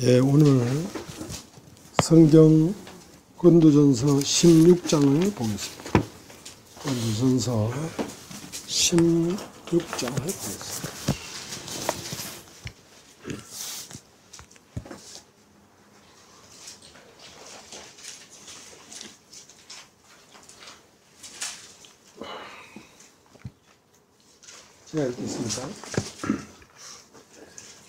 예, 오늘 성경 고린도전서 16장을 보겠습니다. 고린도전서 16장을 보겠습니다. 제가 읽겠습니다.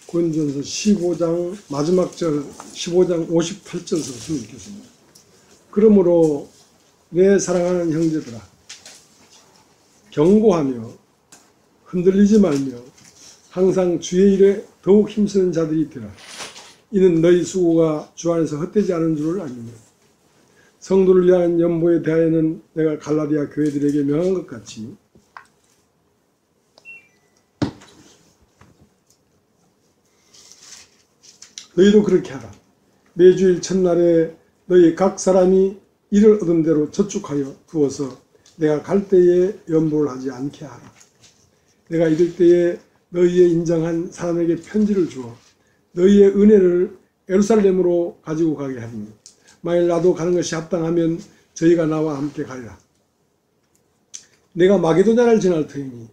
고린도전서 15장 마지막 절 15장 58절부터 읽겠습니다. 그러므로 내 사랑하는 형제들아, 경고하며 흔들리지 말며 항상 주의 일에 더욱 힘쓰는 자들이 되라. 이는 너희 수고가 주 안에서 헛되지 않은 줄을 알미며, 성도를 위한 연보에 대하여는 내가 갈라디아 교회들에게 명한 것 같이 너희도 그렇게 하라. 매주일 첫날에 너희 각 사람이 이를 얻은 대로 저축하여 두어서 내가 갈 때에 연보를 하지 않게 하라. 내가 이럴 때에 너희의 인정한 사람에게 편지를 주어 너희의 은혜를 예루살렘으로 가지고 가게 하리니, 만일 나도 가는 것이 합당하면 저희가 나와 함께 가리라. 내가 마게도냐를 지날 터이니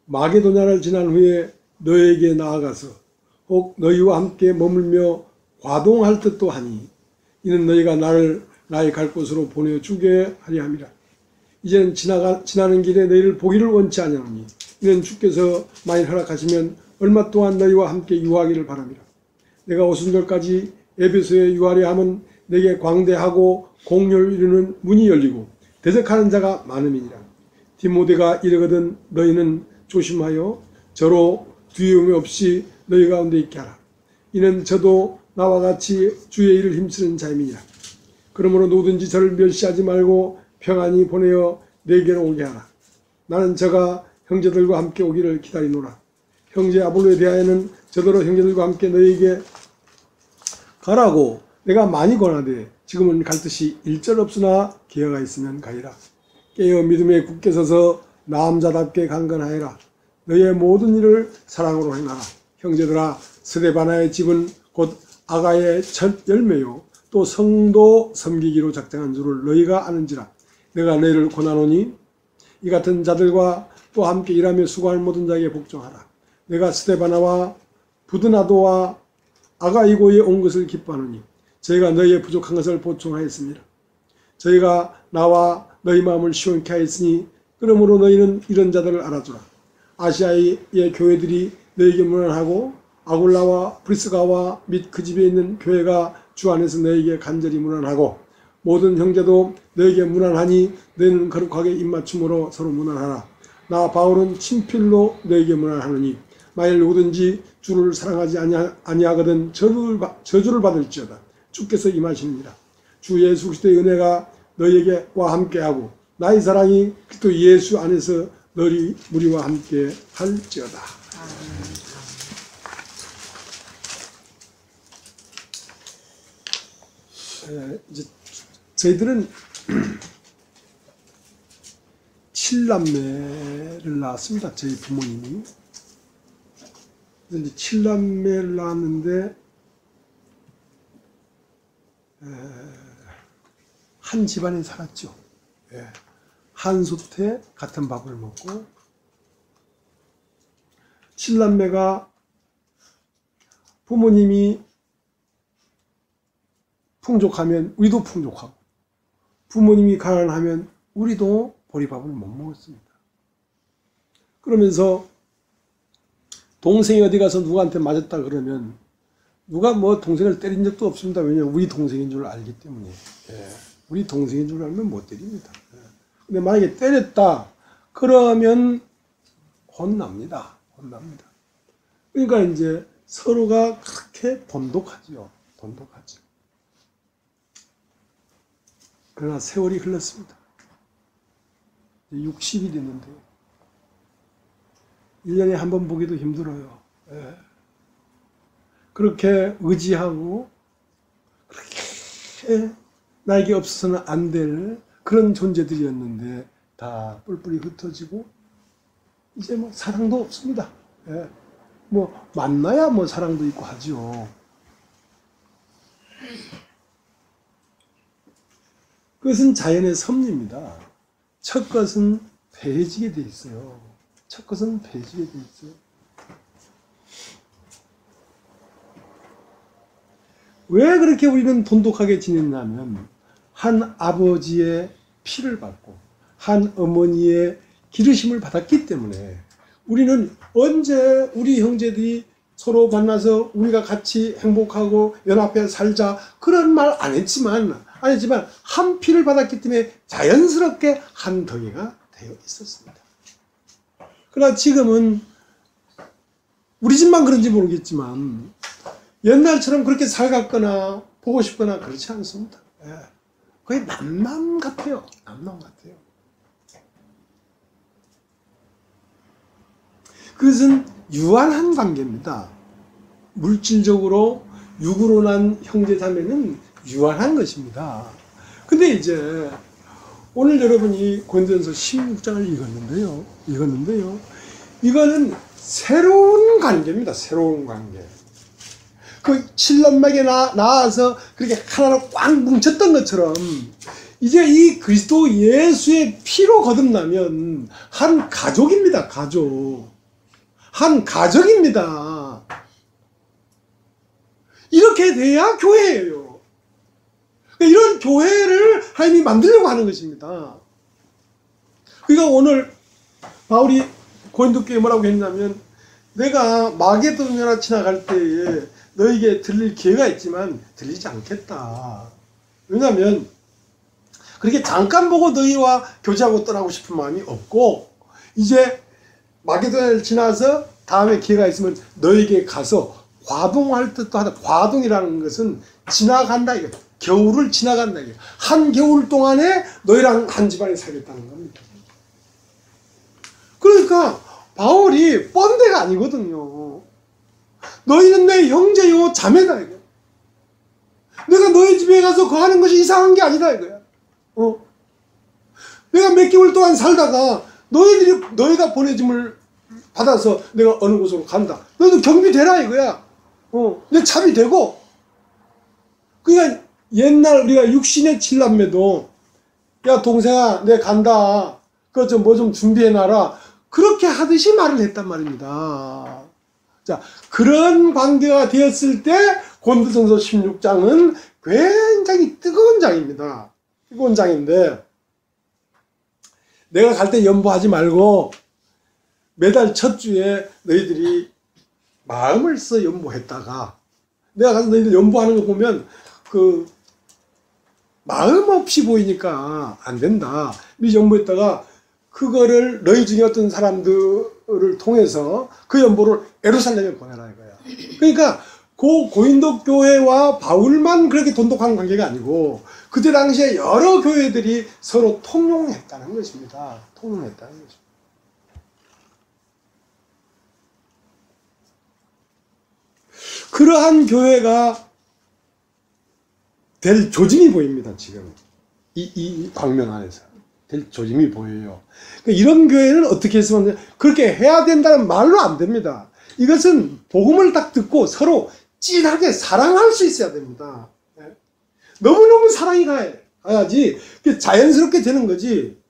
마게도냐를 지난 후에 너희에게 나아가서 혹 너희와 함께 머물며 과동할 듯도 하니, 이는 너희가 나의 갈 곳으로 보내주게 하려 함이라. 이제는 지나는 길에 너희를 보기를 원치 아니하노니, 이는 주께서 만일 허락하시면 얼마 동안 너희와 함께 유하기를 바람이라. 내가 오순절까지 에베소에 유하려 함은 내게 광대하고 공료를 이루는 문이 열리고 대적하는 자가 많음이니라. 디모데가 이르거든 너희는 조심하여 저로 두려움이 없이 너희 가운데 있게 하라. 이는 저도 나와 같이 주의 일을 힘쓰는 자임이니라. 그러므로 누구든지 저를 멸시하지 말고 평안히 보내어 내게로 오게 하라. 나는 저가 형제들과 함께 오기를 기다리노라. 형제 아볼로에 대하여는 저더러 형제들과 함께 너희에게 가라고 내가 많이 권하되, 지금은 갈 뜻이 일절 없으나 기회가 있으면 가리라. 깨어 믿음에 굳게 서서 남자답게 강건하여라. 너희의 모든 일을 사랑으로 행하라. 형제들아, 스데바나의 집은 곧 아가의 첫 열매요 또 성도 섬기기로 작정한 줄을 너희가 아는지라. 내가 너희를 권하노니 이 같은 자들과 또 함께 일하며 수고할 모든 자에게 복종하라. 내가 스데바나와 부드나도와 아가이고에 온 것을 기뻐하노니 저희가 너희의 부족한 것을 보충하였습니다. 저희가 나와 너희 마음을 시원케 하였으니, 그러므로 너희는 이런 자들을 알아주라. 아시아의 교회들이 너희에게 문안하고 아굴라와 브리스가와 및 그 집에 있는 교회가 주 안에서 너희에게 간절히 문안하고, 모든 형제도 너희에게 문안하니 너희는 거룩하게 입맞춤으로 서로 문안하라. 나 바울은 친필로 너희에게 문안하노니, 만일 누구든지 주를 사랑하지 아니하거든 저주를 받을지어다. 주께서 임하시느니라. 주 예수 그리스도의 은혜가 너희에게와 함께하고 나의 사랑이 그리스도 예수 안에서 너희 우리와 함께 할지어다. 이제 저희들은 7남매를 낳았습니다. 저희 부모님이. 이제 7남매를 낳았는데 한 집안에 살았죠. 한 솥에 같은 밥을 먹고, 7남매가 부모님이 풍족하면 우리도 풍족하고, 부모님이 가난하면 우리도 보리밥을 못 먹었습니다. 그러면서 동생이 어디 가서 누구한테 맞았다 그러면 누가 뭐 동생을 때린 적도 없습니다. 왜냐하면 우리 동생인 줄 알기 때문에. 우리 동생인 줄 알면 못 때립니다. 근데 만약에 때렸다 그러면 혼납니다. 그러니까 이제 서로가 그렇게 돈독하죠. 그러나 세월이 흘렀습니다. 60이 됐는데 1년에 한 번 보기도 힘들어요. 그렇게 의지하고 그렇게 나에게 없어서는 안 될 그런 존재들이었는데 다 뿔뿔이 흩어지고 이제 뭐 사랑도 없습니다. 뭐 만나야 뭐 사랑도 있고 하죠. 그것은 자연의 섭리입니다. 첫 것은 배해지게 돼 있어요. 첫 것은 배해지게 돼 있어요. 왜 그렇게 우리는 돈독하게 지냈냐면 한 아버지의 피를 받고 한 어머니의 기르심을 받았기 때문에 우리는 언제 우리 형제들이 서로 만나서 우리가 같이 행복하고 연합해 살자 그런 말 안 했지만 한 피를 받았기 때문에 자연스럽게 한 덩이가 되어 있었습니다. 그러나 지금은 우리 집만 그런지 모르겠지만 옛날처럼 그렇게 살갑거나 보고 싶거나 그렇지 않습니다. 거의 남남 같아요. 남남 같아요. 그것은 유한한 관계입니다. 물질적으로 육으로 난 형제자매는 유한한 것입니다. 근데 이제 오늘 여러분이 고린도전서 16장을 읽었는데요. 이거는 새로운 관계입니다. 새로운 관계. 그 칠남매에 나와서 그렇게 하나로 꽉 뭉쳤던 것처럼 이제 이 그리스도 예수의 피로 거듭나면 한 가족입니다. 한 가정입니다. 이렇게 돼야 교회예요. 이런 교회를 하나님이 만들려고 하는 것입니다. 그러니까 오늘 바울이 고린도 교회에 뭐라고 했냐면 내가 마게도냐나 지나갈 때에 너에게 들릴 기회가 있지만 들리지 않겠다. 왜냐하면 그렇게 잠깐 보고 너희와 교제하고 떠나고 싶은 마음이 없고 이제 마게도냐를 지나서 다음에 기회가 있으면 너에게 가서 과동할 듯도 하다. 과동이라는 것은 지나간다 이거. 겨울을 지나간다 이거. 한 겨울 동안에 너희랑 한 집안에 살겠다는 겁니다. 그러니까 바울이 뻔데가 아니거든요. 너희는 내 형제요 자매다 이거. 내가 너희 집에 가서 거하는 것이 이상한 게 아니다 이거야. 내가 몇 개월 동안 살다가 너희가 보내짐을 받아서 내가 어느 곳으로 간다. 너희도 경비되라 이거야. 내 참이 되고. 그러니까 옛날 우리가 육신의 칠남매도 야 동생아 내 간다. 그거 좀 뭐 좀 준비해놔라. 그렇게 하듯이 말을 했단 말입니다. 자, 그런 관계가 되었을 때 고린도전서 16장은 굉장히 뜨거운 장입니다. 뜨거운 장인데 내가 갈 때 연보하지 말고 매달 첫 주에 너희들이 마음을 써 연보했다가 내가 가서 너희들 연보하는 거 보면 그 마음 없이 보이니까 안 된다. 네 연보했다가 그거를 너희 중에 어떤 사람들을 통해서 그 연보를 예루살렘에 보내라 이거야. 그러니까 그 고린도 교회와 바울만 그렇게 돈독한 관계가 아니고 그때 당시에 여러 교회들이 서로 통용했다는 것입니다. 통용했다는 것입니다. 그러한 교회가 될 조짐이 보입니다. 지금 이 광명 안에서 될 조짐이 보여요. 그러니까 이런 교회는 어떻게 했으면 그렇게 해야 된다는 말로 안 됩니다. 이것은 복음을 딱 듣고 서로 찐하게 사랑할 수 있어야 됩니다. 너무너무 사랑이 가야지 자연스럽게 되는 거지.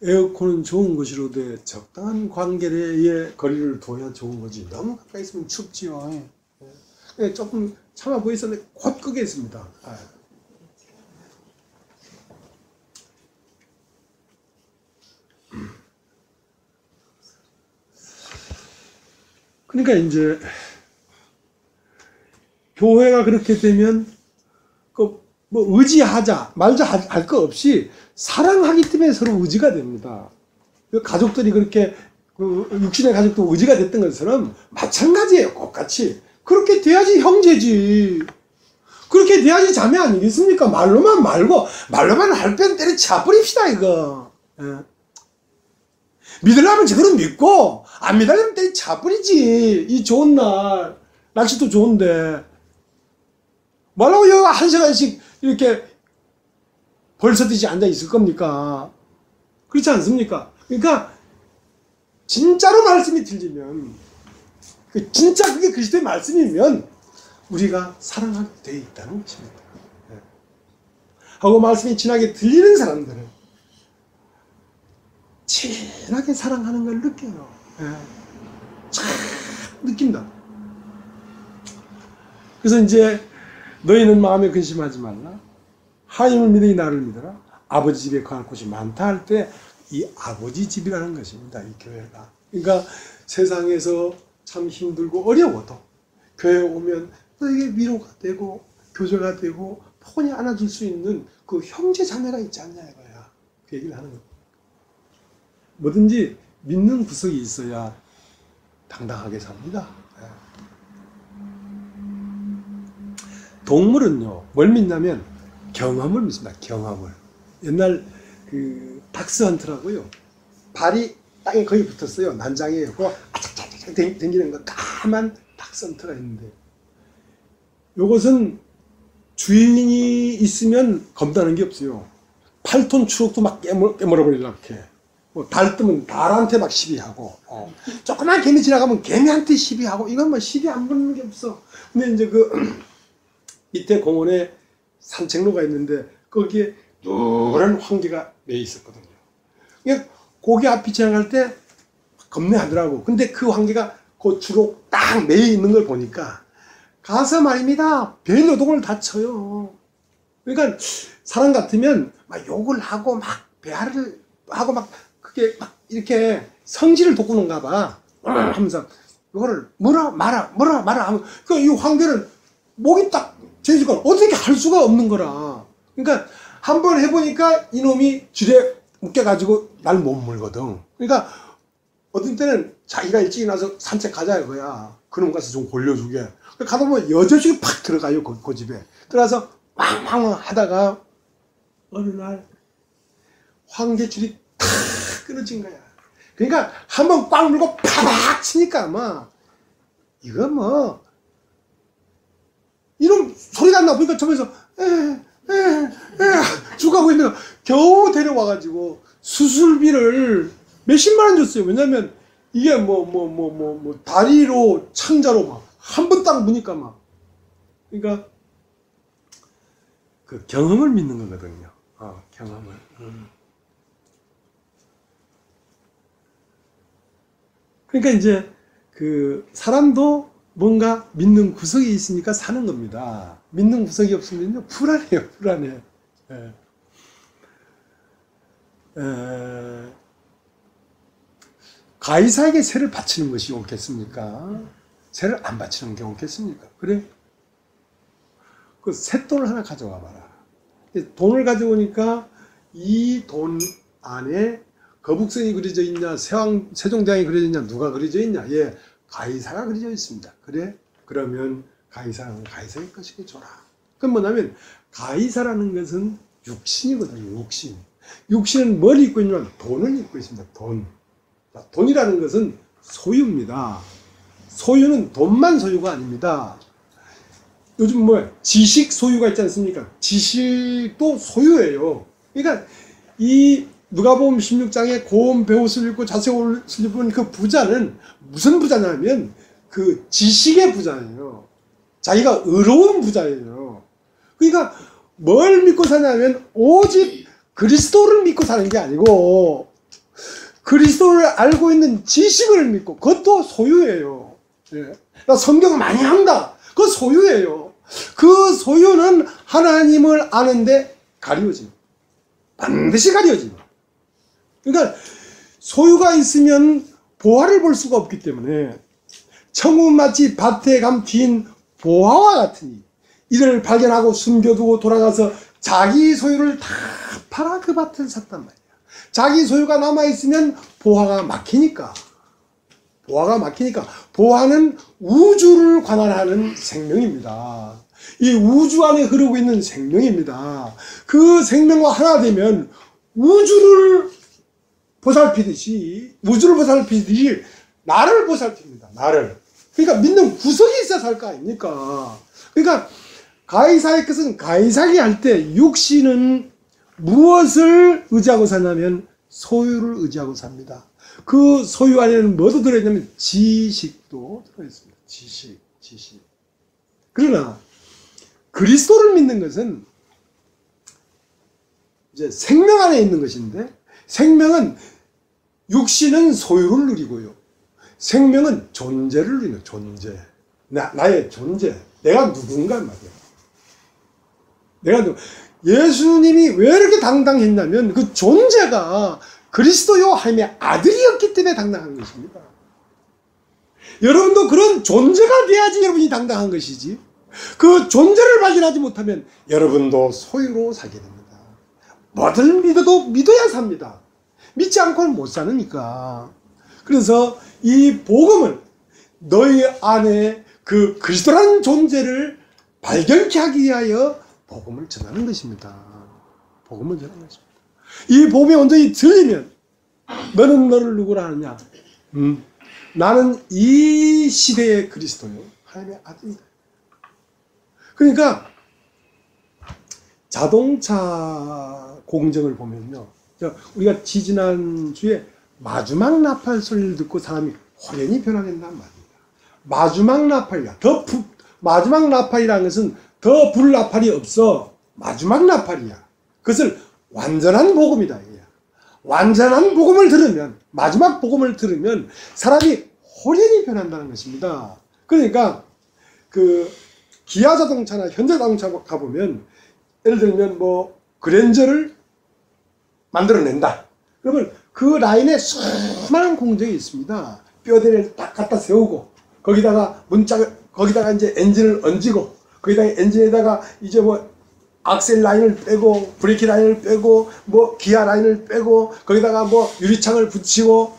에어컨은 좋은 것이로되 적당한 관계의 거리를 둬야 좋은 거지. 너무 가까이 있으면 춥지요. 조금 참아 보이었는데 곧 끄겠습니다. 그러니까 이제 교회가 그렇게 되면 뭐 의지하자 말자 할 거 없이 사랑하기 때문에 서로 의지가 됩니다. 가족들이 그렇게 육신의 가족도 의지가 됐던 것처럼 마찬가지예요. 똑같이 그렇게 돼야지 형제지. 그렇게 돼야지 자매 아니겠습니까? 말로만 할 땐 때려쳐 버립시다 이거. 믿으려면 제대로 믿고 안 믿으려면 때려쳐 버리지. 이 좋은 날 날씨도 좋은데 뭐라고 여기 1시간씩 이렇게 벌써듯이 앉아 있을 겁니까? 그렇지 않습니까? 그러니까 진짜로 말씀이 들리면, 진짜 그게 그리스도의 말씀이면 우리가 사랑하게 되어 있다는 것입니다. 하고 말씀이 진하게 들리는 사람들은 진하게 사랑하는 걸 느껴요. 참 느낀다. 그래서 이제 너희는 마음에 근심하지 말라. 하나님을 믿으니 나를 믿어라. 아버지 집에 거할 곳이 많다 할 때 이 아버지 집이라는 것입니다. 이 교회가. 그러니까 세상에서 참 힘들고 어려워도 교회에 오면 너에게 위로가 되고 교제가 되고 포근히 안아줄 수 있는 그 형제 자매가 있지 않냐 이거야. 그 얘기를 하는 거야. 뭐든지 믿는 구석이 있어야 당당하게 삽니다. 동물은요, 뭘 믿냐면 경험을 믿습니다. 경험을. 옛날 그 닥스헌트라고요. 발이 땅에 거의 붙었어요. 난장이에요. 그거 아착착착 당기는 거 까만 닥스헌트가 있는데, 요것은 주인이 있으면 겁나는 게 없어요. 8톤 추록도 막 깨물어버리려고 해. 뭐 달 뜨면 달한테 막 시비하고, 조그만 개미 지나가면 개미한테 시비하고, 이건 뭐 시비 안 붙는 게 없어. 근데 이제 그 밑에 공원에 산책로가 있는데 거기에 노란 황개가 매여 있었거든요. 그러니까 고기 앞이 지나갈 때 겁내하더라고. 근데 그 황개가 그 주로 딱 매여 있는 걸 보니까 가서 말입니다. 배노동을 다 쳐요. 그러니까 사람 같으면 막 욕을 하고 막 배알을 하고 막 그게 막 이렇게 성질을 돋구는가 봐. 하면서 이거를 뭐라 말아 하면 이 황개는 목이 딱 재지가 어떻게 할 수가 없는 거라. 그러니까 한번 해보니까 이놈이 줄에 묶여가지고 날 못 물거든. 그러니까 어떤 때는 자기가 일찍 일어나서 산책 가자 이거야. 그놈 가서 좀 골려주게. 가다 보면 여자식이 팍 들어가요. 그 집에 들어가서 왕왕 하다가 어느 날 황개줄이 탁 끊어진 거야. 그러니까 한번 꽉 물고 파박 치니까 아마 이거 뭐 이런 소리가 안 나. 보니까 저면서 죽어가고 있는 거 겨우 데려와가지고 수술비를 몇십만 원 줬어요. 왜냐면 이게 뭐 다리로 창자로 막 한 번 딱 무니까 막. 그러니까 그 경험을 믿는 거거든요. 경험을. 그러니까 이제 그 사람도 뭔가 믿는 구석이 있으니까 사는 겁니다. 믿는 구석이 없으면요 불안해요. 불안해. 가이사에게 세를 바치는 것이 옳겠습니까? 세를 안 바치는 게 옳겠습니까? 그래? 그 쇳돈을 하나 가져와 봐라. 돈을 가져오니까 이 돈 안에 거북선이 그려져 있냐, 세종대왕이 그려져 있냐, 누가 그려져 있냐? 예, 가이사가 그려져 있습니다. 그래? 그러면 가이사는 가이사의 것이게 줘라. 그건 뭐냐면 가이사라는 것은 육신이거든요. 육신. 육신은 뭘 입고 있냐면 돈을 입고 있습니다. 돈. 돈이라는 것은 소유입니다. 소유는 돈만 소유가 아닙니다. 요즘 뭐 지식 소유가 있지 않습니까? 지식도 소유예요. 그러니까 이 누가복음 16장에 고운 베옷을 입고 자색 옷을 입은 그 부자는 무슨 부자냐면 그 지식의 부자예요. 자기가 의로운 부자예요. 그러니까 뭘 믿고 사냐면 오직 그리스도를 믿고 사는 게 아니고 그리스도를 알고 있는 지식을 믿고 그것도 소유예요. 예. 나 성경 많이 한다. 그거 소유예요. 그 소유는 하나님을 아는데 가려집니다. 반드시 가려집니다. 그러니까 소유가 있으면 보화를 볼 수가 없기 때문에 천국은 마치 밭에 감긴 보화와 같으니 이를 발견하고 숨겨두고 돌아가서 자기 소유를 다 팔아 그 밭을 샀단 말이야. 자기 소유가 남아있으면 보화가 막히니까. 보화는 우주를 관할하는 생명입니다. 이 우주 안에 흐르고 있는 생명입니다. 그 생명과 하나 되면 우주를 보살피듯이 나를 보살핍니다. 나를. 그러니까 믿는 구석이 있어야 살 거 아닙니까? 그러니까 가이사의 것은 가이사기 할 때 육신은 무엇을 의지하고 사냐면 소유를 의지하고 삽니다. 그 소유 안에는 뭐도 들어있냐면 지식도 들어있습니다. 지식. 그러나 그리스도를 믿는 것은 이제 생명 안에 있는 것인데, 생명은 육신은 소유를 누리고요. 생명은 존재를 누리는 존재. 나의 존재. 내가 누군가 말이야. 예수님이 왜 이렇게 당당했냐면 그 존재가 그리스도요 하나님의 아들이었기 때문에 당당한 것입니다. 여러분도 그런 존재가 돼야지 여러분이 당당한 것이지, 그 존재를 발견하지 못하면 여러분도 소유로 살게 됩니다. 뭐를 믿어도 믿어야 삽니다. 믿지 않고는 못 사니까. 그래서 이 복음을 너희 안에 그 그리스도라는 존재를 발견케 하기 위하여 복음을 전하는 것입니다. 복음을 전하는 것입니다. 이 복음이 온전히 들리면 너는 너를 누구라 하느냐? 나는 이 시대의 그리스도요, 하나님의 아들이다. 그러니까 자동차 공정을 보면요, 우리가 지지난주에 마주막 나팔 소리를 듣고 사람이 호련히 변화된단 말입니다. 마주막 나팔이야. 마주막 나팔이라는 것은 더 불 나팔이 없어. 마주막 나팔이야. 그것을 완전한 복음이다. 완전한 복음을 들으면, 마지막 복음을 들으면 사람이 호련히 변한다는 것입니다. 그러니까 그 기아 자동차나 현대 자동차 가보면, 예를 들면 뭐 그랜저를 만들어낸다. 그러면 그 라인에 수많은 공정이 있습니다. 뼈대를 딱 갖다 세우고, 거기다가 거기다가 이제 엔진을 얹고, 거기다가 엔진에다가 이제 뭐 악셀 라인을 빼고, 브레이크 라인을 빼고, 뭐 기아 라인을 빼고, 거기다가 뭐 유리창을 붙이고,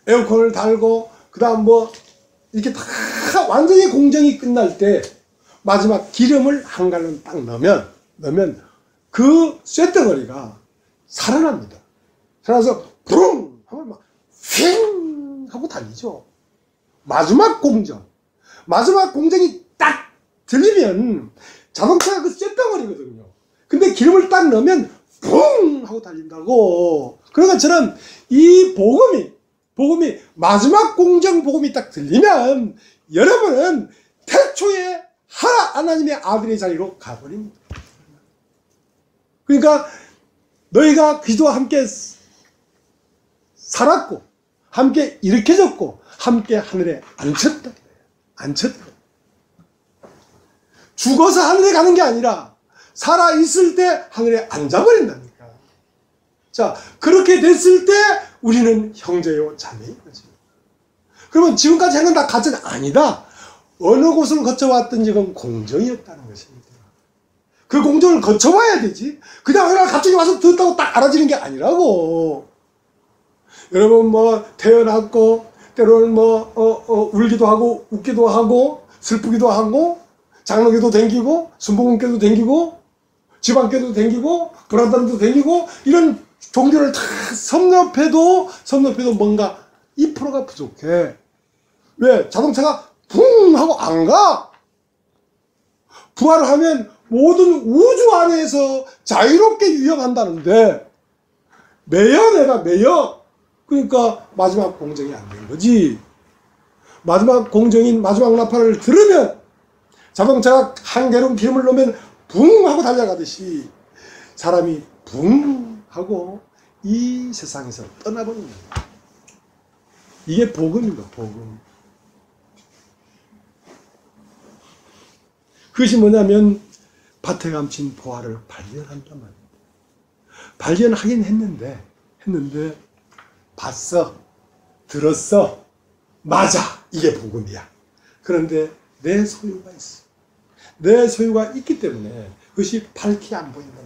에어컨을 달고, 그 다음 뭐 이렇게 다 완전히 공정이 끝날 때 마지막 기름을 한 갈론 딱 넣으면 그 쇳덩어리가 살아납니다. 살아서 부릉 하면 막 휙 하고 달리죠. 마지막 공정이 딱 들리면 자동차가 그 쇳덩어리거든요. 근데 기름을 딱 넣으면 붕 하고 달린다고. 그런 것처럼 이 복음이 마지막 공정 복음이 딱 들리면 여러분은 태초에 하나님의 아들의 자리로 가버립니다. 그러니까 너희가 그리스도와 함께 살았고, 함께 일으켜졌고, 함께 하늘에 앉혔다. 죽어서 하늘에 가는 게 아니라 살아있을 때 하늘에 앉아버린다니까. 자, 그렇게 됐을 때 우리는 형제요 자매인 거지. 그러면 지금까지 한 건 다 가짜가 아니다. 어느 곳을 거쳐왔든지 그건 공정이었다는 것입니다. 그 공정을 거쳐와야 되지. 그냥 내가 갑자기 와서 듣다고 딱 알아지는 게 아니라고. 여러분 뭐 태어났고, 때로는 뭐 울기도 하고 웃기도 하고 슬프기도 하고 장로교도 댕기고 순복음교도 댕기고 지방교도 댕기고 불안단도 댕기고 이런 종교를 다 섭렵해도 뭔가 2%가 부족해. 왜? 자동차가 붕 하고 안 가. 부활을 하면 모든 우주 안에서 자유롭게 유영한다는데 내가 매여. 그러니까 마지막 공정이 안 된 거지. 마지막 공정인 마지막 나팔을 들으면 자동차가 한 개론 기름을 넣으면 붕 하고 달려가듯이 사람이 붕 하고 이 세상에서 떠나버립니다. 이게 복음입니다. 복음. 그것이 뭐냐면 밭에 감춘 보화를 발견한단 말입니다. 발견하긴 했는데 봤어, 들었어, 맞아, 이게 복음이야. 그런데 내 소유가 있어. 내 소유가 있기 때문에 그것이 밝히 안 보인다.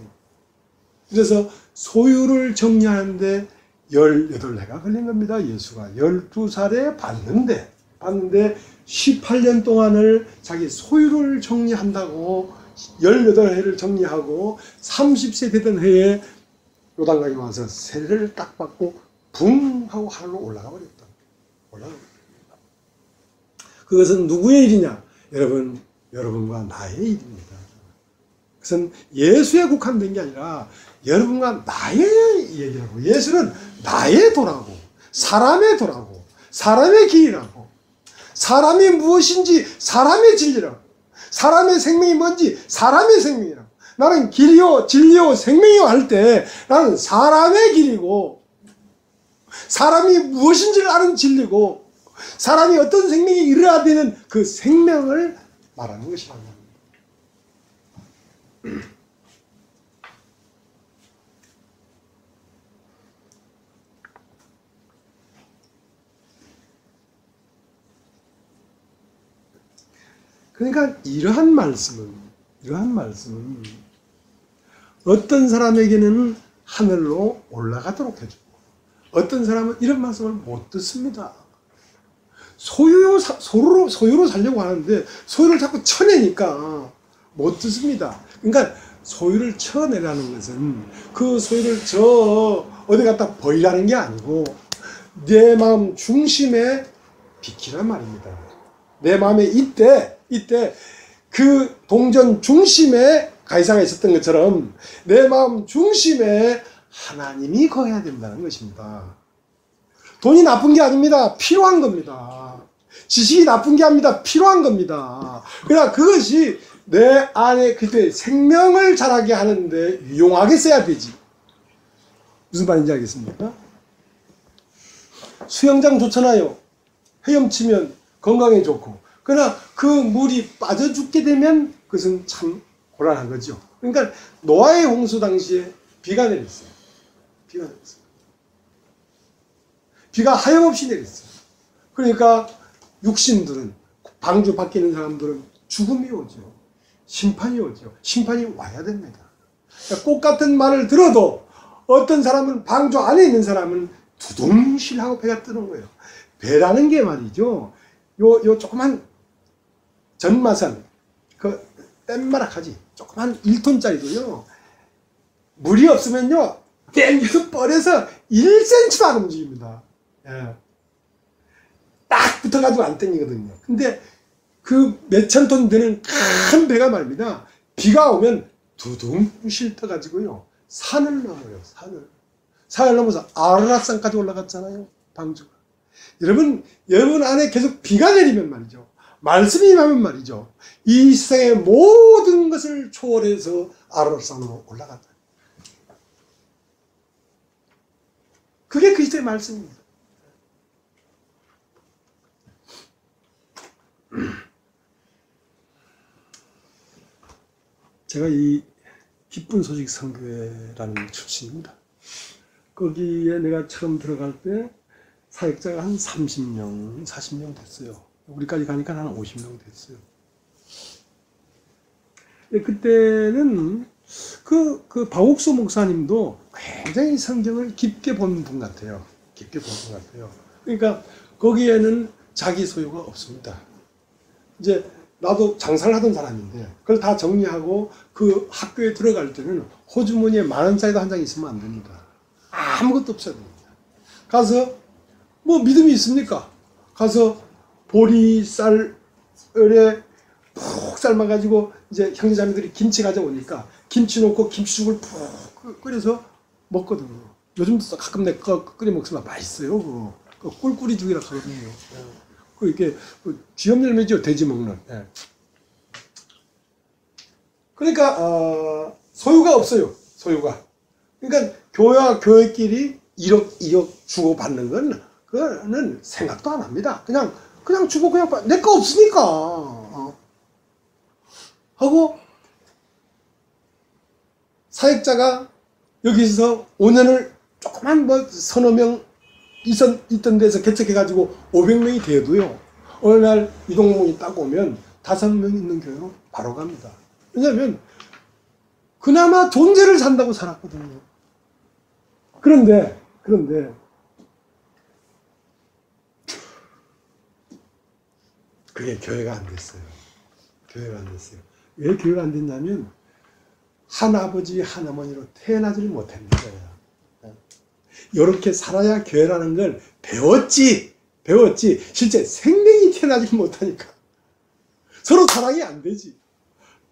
그래서 소유를 정리하는데 18해가 걸린 겁니다. 예수가 12살에 봤는데 18년 동안을 자기 소유를 정리한다고 18해를 정리하고 30세 되던 해에 요단강에 와서 세례를 딱 받고 붕 하고 하늘로 올라가 버렸다. 그것은 누구의 일이냐? 여러분과 나의 일입니다. 그것은 예수에 국한된 게 아니라 여러분과 나의 얘기라고. 예수는 나의 도라고. 사람의 도라고, 사람의 길이라고, 사람이 무엇인지 사람의 진리라고, 사람의 생명이 뭔지 사람의 생명이라고. 나는 길이요 진리요 생명이요 할 때 나는 사람의 길이고, 사람이 무엇인지를 아는 진리고, 사람이 어떤 생명이 이루어야 되는 그 생명을 말하는 것이라고 합니다. 그러니까 이러한 말씀은 어떤 사람에게는 하늘로 올라가도록 해주고, 어떤 사람은 이런 말씀을 못 듣습니다. 소유로 살려고 하는데 소유를 자꾸 쳐내니까 못 듣습니다. 그러니까 소유를 쳐내라는 것은 그 소유를 저 어디 갖다 버리라는 게 아니고 내 마음 중심에 비키란 말입니다. 내 마음에 이때 그 동전 중심에 가이사가 있었던 것처럼 내 마음 중심에 하나님이 거해야 된다는 것입니다. 돈이 나쁜 게 아닙니다. 필요한 겁니다. 지식이 나쁜 게 아닙니다. 필요한 겁니다. 그러나 그것이 내 안에 그때 생명을 자라게 하는데 유용하게 써야 되지. 무슨 말인지 알겠습니까? 수영장 좋잖아요. 헤엄치면 건강에 좋고. 그러나 그 물이 빠져 죽게 되면 그것은 참 곤란한 거죠. 그러니까 노아의 홍수 당시에 비가 내렸어요. 비가 하염없이 내렸어요. 그러니까 육신들은, 방주 밖에 있는 사람들은 죽음이 오죠. 심판이 오죠. 심판이 와야 됩니다. 그러니까 꽃 같은 말을 들어도 어떤 사람은, 방주 안에 있는 사람은 두둥실하고 배가 뜨는 거예요. 배라는 게 말이죠. 요 조그만 전마산, 그 뗏마락하지, 조그만 1톤짜리도요. 물이 없으면요, 땡겨서 뻘에서 1cm도 안 움직입니다. 예. 딱 붙어가지고 안 땡기거든요. 근데 그 몇천 톤 되는 큰 배가 말입니다. 비가 오면 두둥실 떠가지고요, 산을 넘어요. 산을 넘어서 아라랏산까지 올라갔잖아요. 방주가. 여러분 안에 계속 비가 내리면 말이죠, 말씀이 임하면 말이죠, 이 세상의 모든 것을 초월해서 아라랏산으로 올라간다. 그게 그리스도의 말씀입니다. 제가 이 기쁜 소식 선교회라는 출신입니다. 거기에 내가 처음 들어갈 때 사역자가 한 30명, 40명 됐어요. 우리까지 가니까 한 50명 됐어요. 그때는 그 박옥수 목사님도 굉장히 성경을 깊게 본 분 같아요. 그러니까 거기에는 자기 소유가 없습니다. 이제 나도 장사를 하던 사람인데 그걸 다 정리하고 그 학교에 들어갈 때는 호주머니에 10,000원짜리도 한 장 있으면 안 됩니다. 아무것도 없어야 됩니다. 가서 뭐 믿음이 있습니까? 가서 보리쌀에 푹 삶아가지고 이제 형제자매들이 김치 가져오니까 김치 넣고 김치죽을 푹 끓여서 먹거든요. 요즘도 가끔 내가 끓여 먹으면 맛있어요. 그 꿀꿀이죽이라 하거든요. 그 이게 쥐염열매죠, 돼지 먹는. 예. 그러니까 소유가 없어요. 소유가. 그러니까 교회와 교회끼리 1억, 2억 주고 받는 건 그거는 생각도 안 합니다. 그냥 주고 그냥 내 거 없으니까 하고, 사역자가 여기서 5년을 조그만 뭐 서너 명 있던 데서 개척해가지고 500명이 돼도요, 어느 날 이동문이 딱 오면 5명 있는 교회로 바로 갑니다. 왜냐하면 그나마 존재를 산다고 살았거든요. 그런데 그게 교회가 안 됐어요. 왜 교회가 안 됐냐면 한 아버지 한 어머니로 태어나지를 못합니다. 이렇게 살아야 교회라는 걸 배웠지 실제 생명이 태어나지 못하니까 서로 사랑이 안 되지.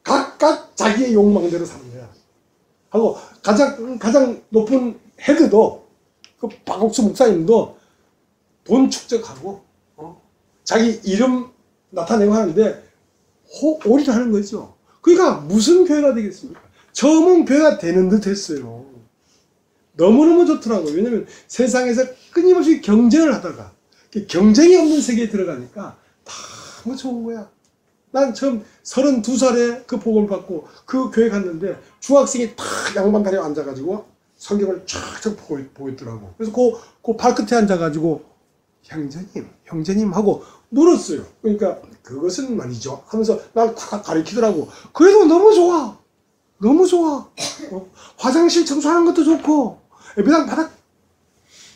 각각 자기의 욕망대로 사는 거야. 하고 가장 높은 헤드도 그 박옥수 목사님도 돈 축적하고 자기 이름 나타내고 하는데 오리를 하는 거죠. 그러니까 무슨 교회가 되겠습니까? 처음은 교회가 되는 듯 했어요. 너무너무 좋더라고요. 왜냐면 세상에서 끊임없이 경쟁을 하다가 경쟁이 없는 세계에 들어가니까 너무 좋은 거야. 난 처음 32살에 그 복음을 받고 그 교회 갔는데 중학생이 탁 양반 다리에 앉아가지고 성경을 쫙쫙 보고 있더라고. 그래서 그 발끝에 앉아가지고 형제님 하고 물었어요. 그러니까 그것은 말이죠 하면서 날 가르치더라고. 그래도 너무 좋아. 너무 좋아. 화장실 청소하는 것도 좋고 예배당 바닥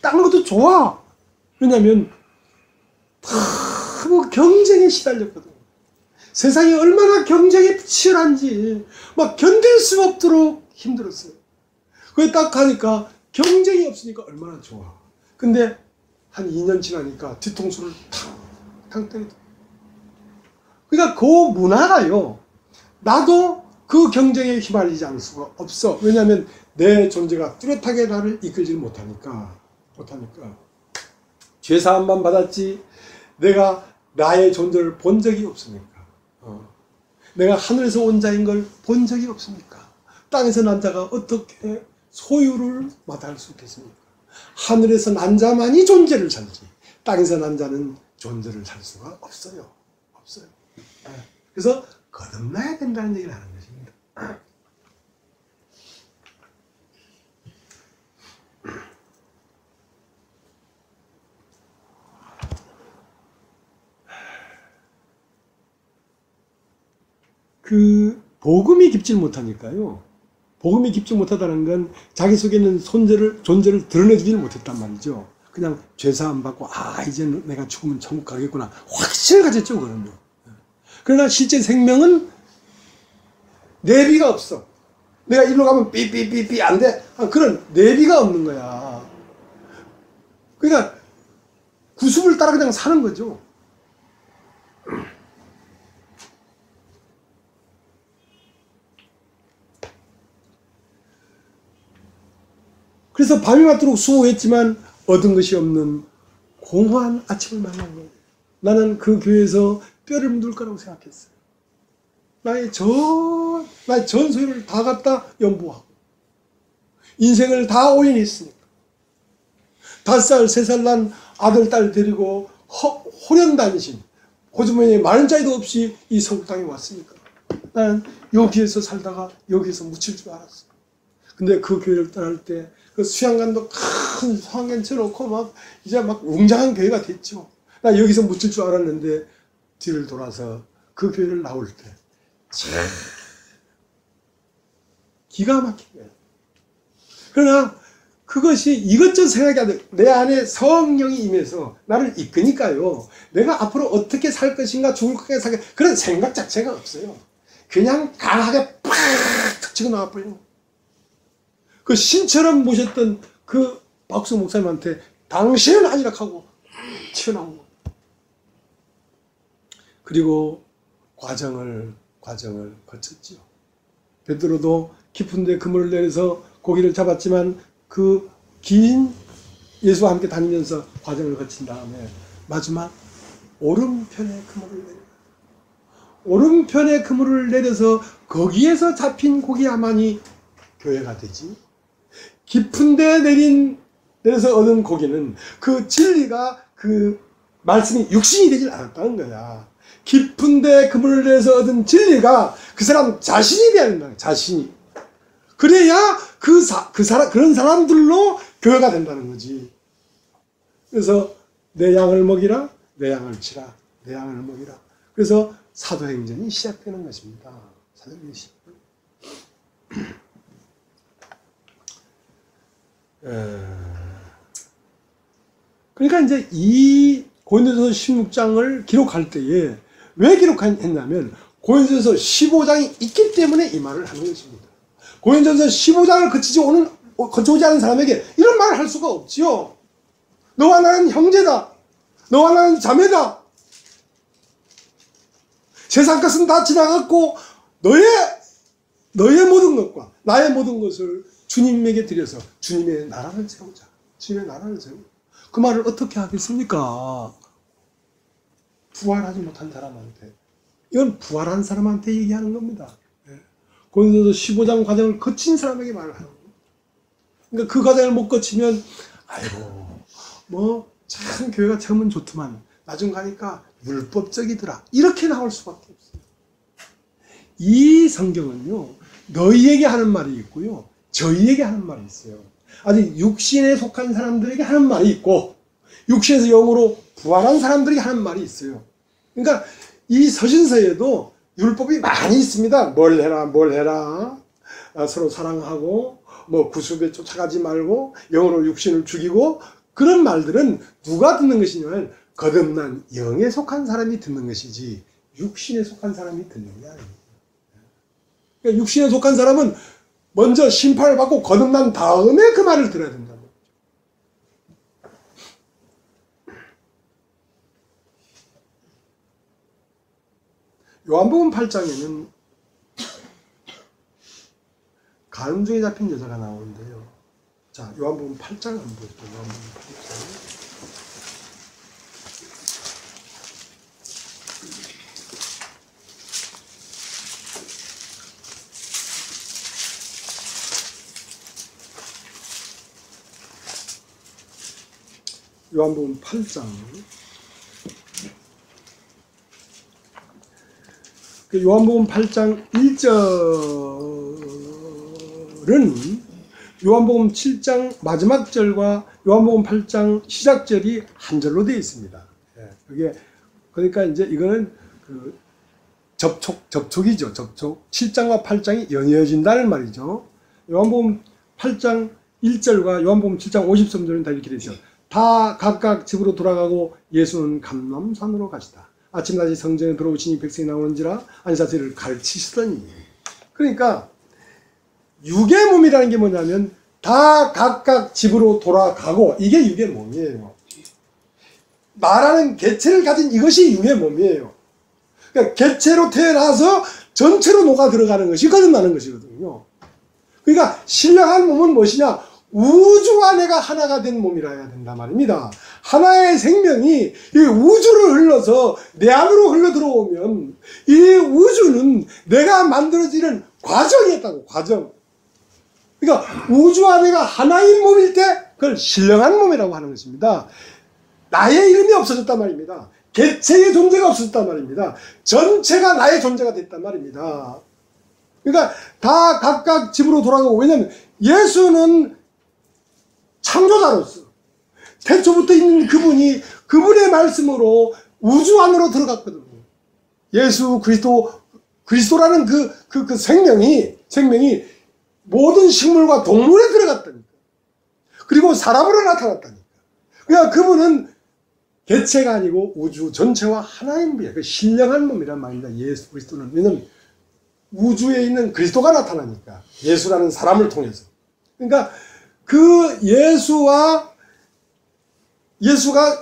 닦는 것도 좋아. 왜냐면 너무 경쟁에 시달렸거든. 세상이 얼마나 경쟁이 치열한지 막 견딜 수 없도록 힘들었어요. 그게 딱 가니까 경쟁이 없으니까 얼마나 좋아. 근데 한 2년 지나니까 뒤통수를 탕 때리더라고요. 그러니까 그 문화가요, 나도 그 경쟁에 휘말리지 않을 수가 없어. 왜냐하면 내 존재가 뚜렷하게 나를 이끌지 못하니까. 죄사함만 받았지 내가 나의 존재를 본 적이 없으니까. 내가 하늘에서 온 자인 걸 본 적이 없으니까. 땅에서 난 자가 어떻게 소유를 마다할 수 있겠습니까? 하늘에서 난 자만이 존재를 살지 땅에서 난 자는 존재를 살 수가 없어요. 그래서 거듭나야 된다는 얘기를 하는 것입니다. 그 복음이 깊지 못하니까요. 복음이 깊지 못하다는 건 자기 속에 있는 존재를 드러내주지 못했단 말이죠. 그냥 죄사함 받고 이제 내가 죽으면 천국 가겠구나 확신을 가졌죠. 그럼요. 그러나 실제 생명은 내비가 없어. 내가 일로 가면 삐삐삐삐 안 돼. 그런 내비가 없는 거야. 그러니까 구습을 따라 그냥 사는 거죠. 그래서 밤이 맞도록 수고했지만 얻은 것이 없는 공허한 아침을 만난 거예요. 나는 그 교회에서 뼈를 묻을 거라고 생각했어요. 나의 전 소유를 다 갖다 연보하고 인생을 다 올인했으니까 5살, 3살 난 아들, 딸 데리고 호련단신 호주머니에 만원짜리도 없이 이 서울 땅에 왔으니까 나는 여기에서 살다가 여기에서 묻힐 줄 알았어. 근데 그 교회를 떠날 때 그 수양관도 큰 수양관 쳐놓고 막 이제 막 웅장한 교회가 됐죠. 나 여기서 묻힐 줄 알았는데 뒤를 돌아서 그 교회를 나올 때 참 기가 막힌 거예요. 그러나 그것이 이것저것 생각이 안 돼. 내 안에 성령이 임해서 나를 이끄니까요. 내가 앞으로 어떻게 살 것인가 죽을 것인가 그런 생각 자체가 없어요. 그냥 강하게 팍 치고 나와버려요. 그 신처럼 모셨던 그 박수 목사님한테 당신은 아니라 하고 튀어나온 거예요. 그리고 과정을 거쳤죠. 베드로도 깊은데 그물을 내려서 고기를 잡았지만 그 긴 예수와 함께 다니면서 과정을 거친 다음에 마지막 오른편에 그물을 내려. 오른편에 그물을 내려서 거기에서 잡힌 고기야만이 교회가 되지. 깊은데 내려서 얻은 고기는 그 진리가 그 말씀이 육신이 되질 않았다는 거야. 깊은데 그물을 내서 얻은 진리가 그 사람 자신이 되어야 된다. 자신이. 그래야 그런 사람들로 교회가 된다는 거지. 그래서 내 양을 먹이라, 내 양을 치라, 내 양을 먹이라. 그래서 사도행전이 시작되는 것입니다. 사도행전이 그러니까 이제 이 고린도전서 16장을 기록할 때에 왜 기록했냐면 고린도전서 15장이 있기 때문에 이 말을 하는 것입니다. 고린도전서 15장을 거쳐오지 않은 사람에게 이런 말을 할 수가 없지요. 너와 나는 형제다. 너와 나는 자매다. 세상 것은 다 지나갔고 너의 모든 것과 나의 모든 것을 주님에게 드려서 주님의 나라를 세우자. 주님의 나라를 세우자. 그 말을 어떻게 하겠습니까? 부활하지 못한 사람한테. 이건 부활한 사람한테 얘기하는 겁니다. 고린도서 15장 과정을 거친 사람에게 말을 하는 거예요. 그러니까 그 과정을 못 거치면 아이고 뭐 참 교회가 처음은 좋더만 나중 가니까 율법적이더라 이렇게 나올 수밖에 없어요. 이 성경은요 너희에게 하는 말이 있고요 저희에게 하는 말이 있어요. 아직 육신에 속한 사람들에게 하는 말이 있고 육신에서 영으로 부활한 사람들에게 하는 말이 있어요. 그러니까 이 서신서에도 율법이 많이 있습니다. 뭘 해라 서로 사랑하고 뭐 구습에 쫓아가지 말고 영으로 육신을 죽이고 그런 말들은 누가 듣는 것이냐면 거듭난 영에 속한 사람이 듣는 것이지 육신에 속한 사람이 듣는 게 아닙니다. 그러니까 육신에 속한 사람은 먼저 심판을 받고 거듭난 다음에 그 말을 들어야 된다는 거죠. 요한복음 8장에는 간음중에 잡힌 여자가 나오는데요. 자, 요한복음 8장 한번 보죠. 요한복음 8장. 요한복음 8장. 요한복음 8장 1절은 요한복음 7장 마지막 절과 요한복음 8장 시작절이 한 절로 되어 있습니다. 그게 그러니까 이제 이거는 그 접촉이죠. 접촉. 7장과 8장이 연이어진다는 말이죠. 요한복음 8장 1절과 요한복음 7장 53절은 다 이렇게 되어 있어요. 다 각각 집으로 돌아가고 예수는 감람산으로 가시다. 아침까지 성전에 들어오시니 백성이 나오는지라 안사들을 가르치시더니. 그러니까 육의 몸이라는 게 뭐냐면 다 각각 집으로 돌아가고 이게 육의 몸이에요. 말하는 개체를 가진 이것이 육의 몸이에요. 그러니까 개체로 태어나서 전체로 녹아 들어가는 것이 거듭나는 것이거든요. 그러니까 신령한 몸은 무엇이냐? 우주와 내가 하나가 된 몸이라 해야 된다 말입니다. 하나의 생명이 이 우주를 흘러서 내 안으로 흘러 들어오면 이 우주는 내가 만들어지는 과정이었다고, 과정. 그러니까 우주와 내가 하나인 몸일 때 그걸 신령한 몸이라고 하는 것입니다. 나의 이름이 없어졌단 말입니다. 개체의 존재가 없어졌단 말입니다. 전체가 나의 존재가 됐단 말입니다. 그러니까 다 각각 집으로 돌아가고, 왜냐하면 예수는 창조자로서 태초부터 있는 그분의 말씀으로 우주 안으로 들어갔거든요. 예수 그리스도라는 그 생명이 모든 식물과 동물에 들어갔다니까. 그리고 사람으로 나타났다니까. 그러니까 그분은 개체가 아니고 우주 전체와 하나인 분이야. 그 신령한 몸이란 말입니다. 예수 그리스도는. 왜냐면 우주에 있는 그리스도가 나타나니까. 예수라는 사람을 통해서. 그러니까 그 예수가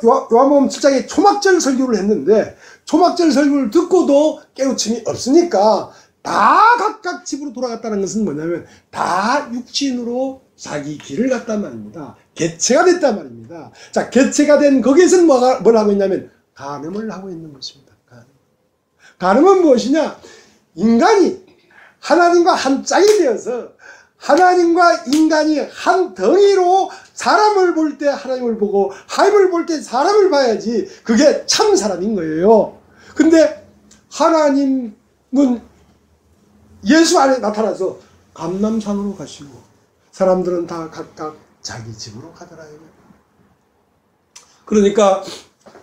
요한복음 7장에 초막절 설교를 했는데 초막절 설교를 듣고도 깨우침이 없으니까 다 각각 집으로 돌아갔다는 것은 뭐냐면 다 육신으로 자기 길을 갔단 말입니다. 개체가 됐단 말입니다. 자, 개체가 된 거기에서는 뭘 하고 있냐면 간음을 하고 있는 것입니다. 간음은 무엇이냐? 인간이 하나님과 한 짝이 되어서 하나님과 인간이 한 덩이로 사람을 볼 때 하나님을 보고 하나님을 볼 때 사람을 봐야지 그게 참 사람인 거예요. 근데 하나님은 예수 안에 나타나서 감람산으로 가시고 사람들은 다 각각 자기 집으로 가더라요. 그러니까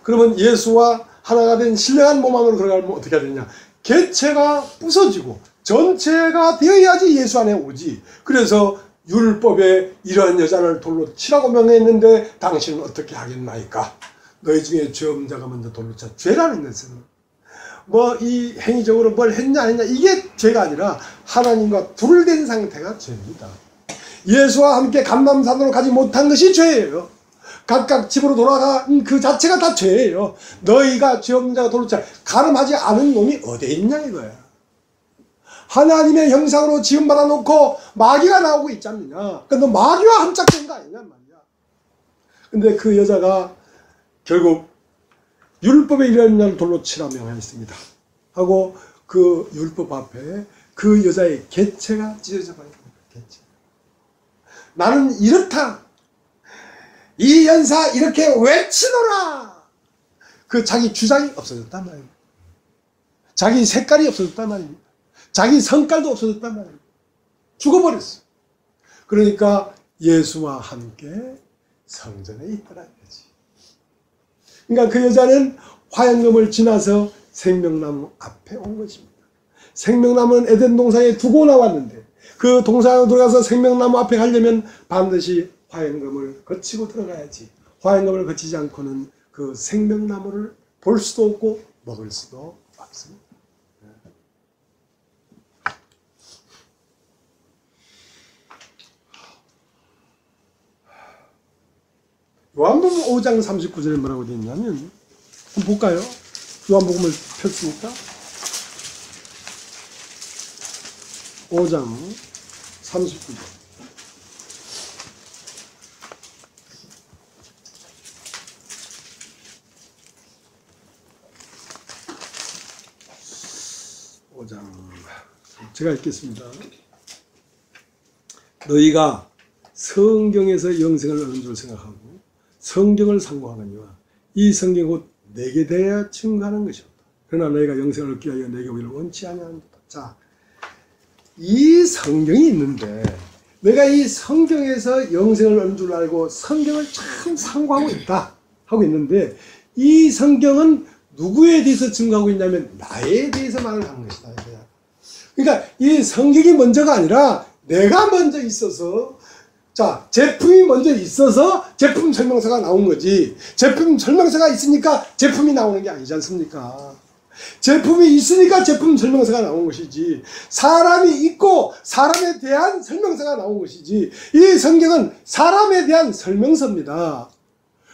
그러면 예수와 하나가 된 신령한 몸 안으로 들어가면 어떻게 해야 되냐? 개체가 부서지고 전체가 되어야지 예수 안에 오지. 그래서 율법에 이러한 여자를 돌로 치라고 명했는데 당신은 어떻게 하겠나이까? 너희 중에 죄 없는 자가 먼저 돌로 쳐. 죄라는 것은 뭐 이 행위적으로 뭘 했냐 안 했냐 이게 죄가 아니라 하나님과 둘된 상태가 죄입니다. 예수와 함께 감람산으로 가지 못한 것이 죄예요. 각각 집으로 돌아간 그 자체가 다 죄예요. 너희가 죄 없는 자가 돌로 쳐. 가늠하지 않은 놈이 어디에 있냐 이거야. 하나님의 형상으로 지음받아 놓고 마귀가 나오고 있지 않느냐. 그러니까 너 마귀와 함짝된 거 아니냐 말이야. 근데 그 여자가 결국 율법에 이르는 자를 돌로 치라 명하였습니다 하고 그 율법 앞에 그 여자의 개체가 찢어져 버린 겁니다. 개체. 나는 이렇다. 이 연사 이렇게 외치노라. 그 자기 주장이 없어졌단 말입니다. 자기 색깔이 없어졌단 말입니다. 자기 성깔도 없어졌단 말입니다. 죽어버렸어. 그러니까 예수와 함께 성전에 있더라 이거지. 그러니까 그 여자는 화양금을 지나서 생명나무 앞에 온 것입니다. 생명나무는 에덴 동산에 두고 나왔는데 그 동산으로 들어가서 생명나무 앞에 가려면 반드시 화양금을 거치고 들어가야지. 화양금을 거치지 않고는 그 생명나무를 볼 수도 없고 먹을 수도 없습니다. 요한복음 5장 39절에 뭐라고 되어 있냐면 한번 볼까요? 요한복음을 폈으니까 5장 39절. 제가 읽겠습니다. 너희가 성경에서 영생을 얻는 줄 생각하고 성경을 상고하거니와 이 성경이 곧 내게 대하여 증거하는 것이었다. 그러나 너희가 영생을 얻기 위하여 내게 오기를 원치 아니하는도다. 자, 이 성경이 있는데 내가 이 성경에서 영생을 얻는 줄 알고 성경을 참 상고하고 있다 하고 있는데 이 성경은 누구에 대해서 증거하고 있냐면 나에 대해서 말을 하는 것이다. 그러니까 이 성경이 먼저가 아니라 내가 먼저 있어서, 자, 제품이 먼저 있어서 제품 설명서가 나온 거지. 제품 설명서가 있으니까 제품이 나오는 게 아니지 않습니까? 제품이 있으니까 제품 설명서가 나온 것이지. 사람이 있고 사람에 대한 설명서가 나온 것이지. 이 성경은 사람에 대한 설명서입니다.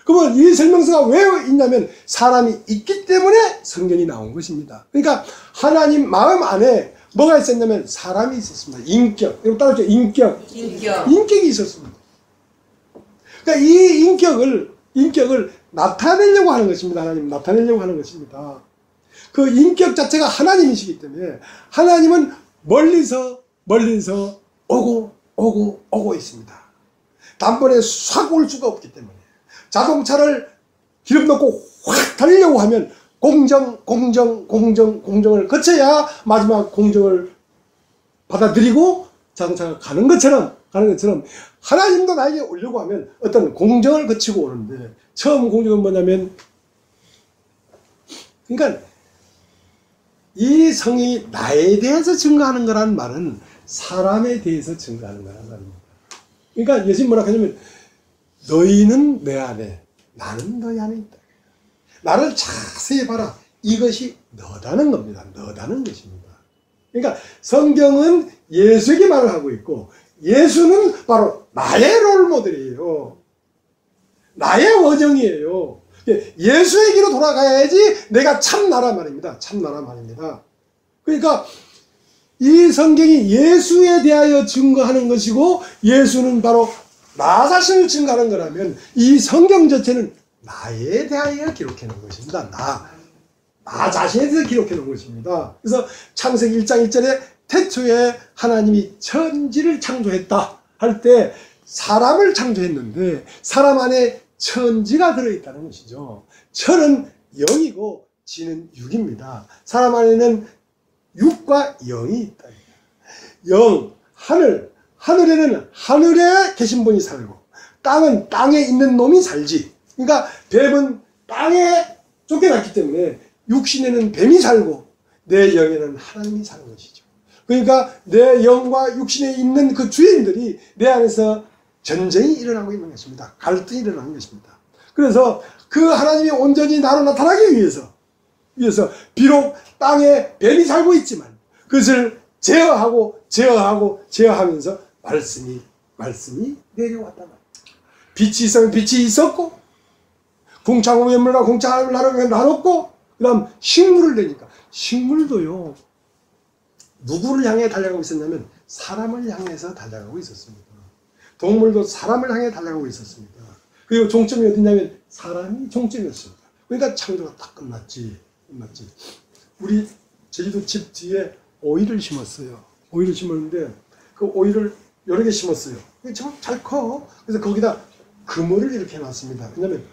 그러면 이 설명서가 왜 있냐면 사람이 있기 때문에 성경이 나온 것입니다. 그러니까 하나님 마음 안에 뭐가 있었냐면 사람이 있었습니다. 인격. 이거 따라서 인격이 있었습니다. 그러니까 이 인격을 나타내려고 하는 것입니다. 하나님 나타내려고 하는 것입니다. 그 인격 자체가 하나님이시기 때문에 하나님은 멀리서 오고 있습니다. 단번에 싹 올 수가 없기 때문에 자동차를 기름 넣고 확 달리려고 하면 공정을 거쳐야 마지막 공정을 받아들이고 자동차가 가는 것처럼 하나님도 나에게 오려고 하면 어떤 공정을 거치고 오는데 처음 공정은 뭐냐면 그러니까 이 성이 나에 대해서 증거하는 거라는 말은 사람에 대해서 증거하는 거라는 말입니다. 그러니까 예수님 뭐라고 하냐면 너희는 내 안에 나는 너희 안에 있다. 나를 자세히 봐라. 이것이 너다는 겁니다. 너다는 것입니다. 그러니까 성경은 예수에게 말을 하고 있고 예수는 바로 나의 롤모델이에요. 나의 원형이에요. 예수에게로 돌아가야지 내가 참나란 말입니다. 참나란 말입니다. 그러니까 이 성경이 예수에 대하여 증거하는 것이고 예수는 바로 나 자신을 증거하는 거라면 이 성경 자체는 나에 대하여 기록해 놓은 것입니다. 나 자신에 대해서 기록해 놓은 것입니다. 그래서 창세기 1장 1절에 태초에 하나님이 천지를 창조했다 할 때 사람을 창조했는데 사람 안에 천지가 들어있다는 것이죠. 천은 영이고 지는 육입니다. 사람 안에는 육과 영이 있다. 영, 하늘에는 하늘에 계신 분이 살고 땅은 땅에 있는 놈이 살지. 그러니까 뱀은 땅에 쫓겨났기 때문에 육신에는 뱀이 살고 내 영에는 하나님이 사는 것이죠. 그러니까 내 영과 육신에 있는 그 주인들이 내 안에서 전쟁이 일어나고 있는 것입니다. 갈등이 일어나는 것입니다. 그래서 그 하나님이 온전히 나로 나타나기 위해서 비록 땅에 뱀이 살고 있지만 그것을 제어하면서 말씀이 내려왔단 말이에요. 빛이 있으면 빛이 있었고 궁창으로 물과 궁창을 나눴고 그 다음 식물을 내니까 식물도요 누구를 향해 달려가고 있었냐면 사람을 향해서 달려가고 있었습니다. 동물도 사람을 향해 달려가고 있었습니다. 그리고 종점이 어디냐면 사람이 종점이었습니다. 그러니까 창조가 딱 끝났지. 우리 제주도 집 뒤에 오이를 심었어요. 오이를 심었는데 그 오이를 여러 개 심었어요. 참 잘 커. 그래서 거기다 그물을 이렇게 해놨습니다. 왜냐면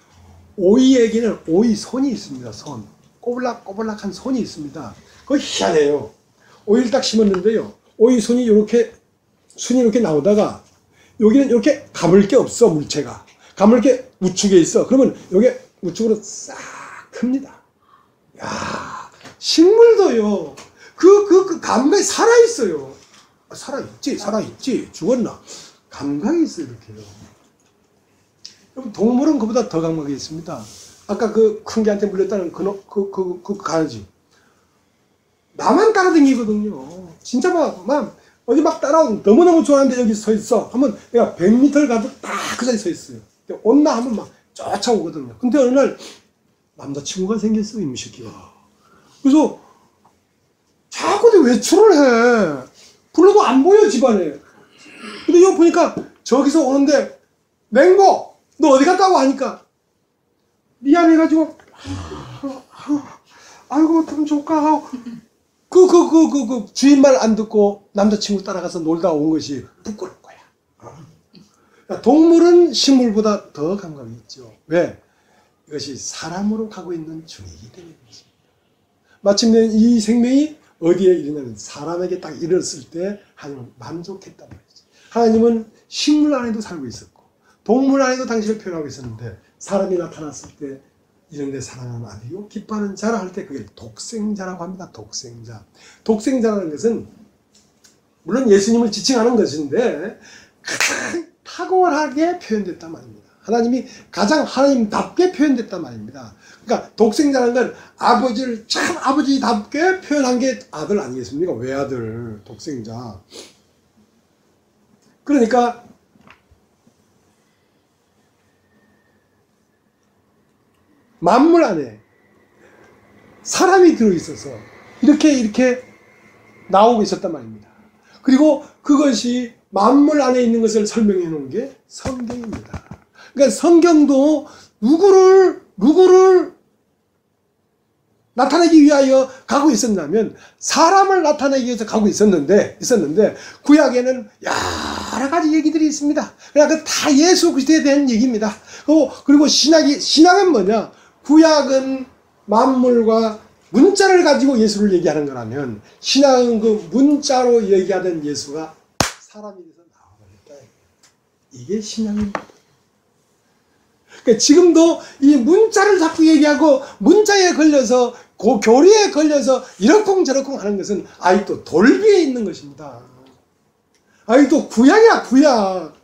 오이에게는 오이 손이 있습니다. 손. 꼬불락꼬불락한 손이 있습니다. 그거 희한해요. 오이를 딱 심었는데요. 오이 손이 이렇게 순이 이렇게 나오다가 여기는 이렇게 감을 게 없어. 물체가 감을 게 우측에 있어. 그러면 여기 우측으로 싹 큽니다. 야, 식물도요. 그 감각이 살아있어요. 살아있지. 죽었나? 감각이 있어요, 이렇게요. 그럼 동물은 그보다 더 감각이 있습니다. 아까 그 큰 개한테 물렸다는 그 강아지. 나만 따라다니거든요. 진짜 막 어디 막 따라오고 너무너무 좋아하는데 여기 서 있어. 하면 내가 100m를 가도 딱 그 자리에 서 있어요. 온나 하면 막 쫓아오거든요. 근데 어느 날 남자친구가 생겼어, 이놈 새끼가. 그래서 자꾸 외출을 해. 불러도 안 보여, 집안에. 근데 이거 보니까 저기서 오는데 맹고 너 어디 갔다고 하니까 미안해가지고 아이고 좀 줄까. 그 주인 말 안 듣고 남자친구 따라가서 놀다 온 것이 부끄러운 거야. 그러니까 동물은 식물보다 더 감각이 있죠. 왜? 이것이 사람으로 가고 있는 중이기 때문에 그렇습니다. 마침내 이 생명이 어디에 이르냐면 사람에게 딱 이르렀을 때 하나님은 만족했단 말이지. 하나님은 식물 안에도 살고 있었고 동물 안에도 당신을 표현하고 있었는데 사람이 나타났을 때 이런 데 사랑하는 아들이요 기뻐하는 자라 할 때 그게 독생자라고 합니다. 독생자. 독생자라는 것은 물론 예수님을 지칭하는 것인데 가장 탁월하게 표현됐단 말입니다. 하나님이 가장 하나님답게 표현됐단 말입니다. 그러니까 독생자라는 건 아버지를 참 아버지답게 표현한 게 아들 아니겠습니까? 외아들, 독생자. 그러니까 만물 안에 사람이 들어있어서 이렇게 나오고 있었단 말입니다. 그리고 그것이 만물 안에 있는 것을 설명해 놓은 게 성경입니다. 그러니까 성경도 누구를 나타내기 위하여 가고 있었냐면 사람을 나타내기 위해서 가고 있었는데 구약에는 여러 가지 얘기들이 있습니다. 그러니까 다 예수 그리스도에 대한 얘기입니다. 그리고 신약은 뭐냐? 구약은 만물과 문자를 가지고 예수를 얘기하는 거라면 신약은 그 문자로 얘기하던 예수가 사람이 돼서 나와버렸다. 이게 신약입니다. 그러니까 지금도 이 문자를 자꾸 얘기하고 문자에 걸려서 교리에 걸려서 이러쿵저러쿵 하는 것은 아직도 돌비에 있는 것입니다. 아직도 구약이야, 구약.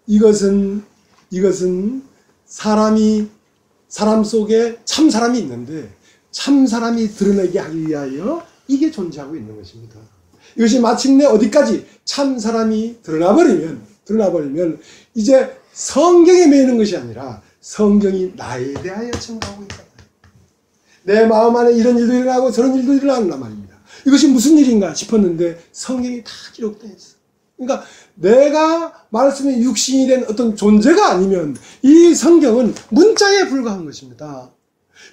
이것은 사람 속에 참 사람이 있는데 참 사람이 드러내게 하기 위하여 이게 존재하고 있는 것입니다. 이것이 마침내 어디까지 참 사람이 드러나버리면 이제 성경에 매이는 것이 아니라 성경이 나에 대하여 증거하고 있다. 내 마음 안에 이런 일도 일어나고 저런 일도 일어난단 말입니다. 이것이 무슨 일인가 싶었는데 성경이 다 기록되어 있어. 그러니까 내가 말씀에 육신이 된 어떤 존재가 아니면 이 성경은 문자에 불과한 것입니다.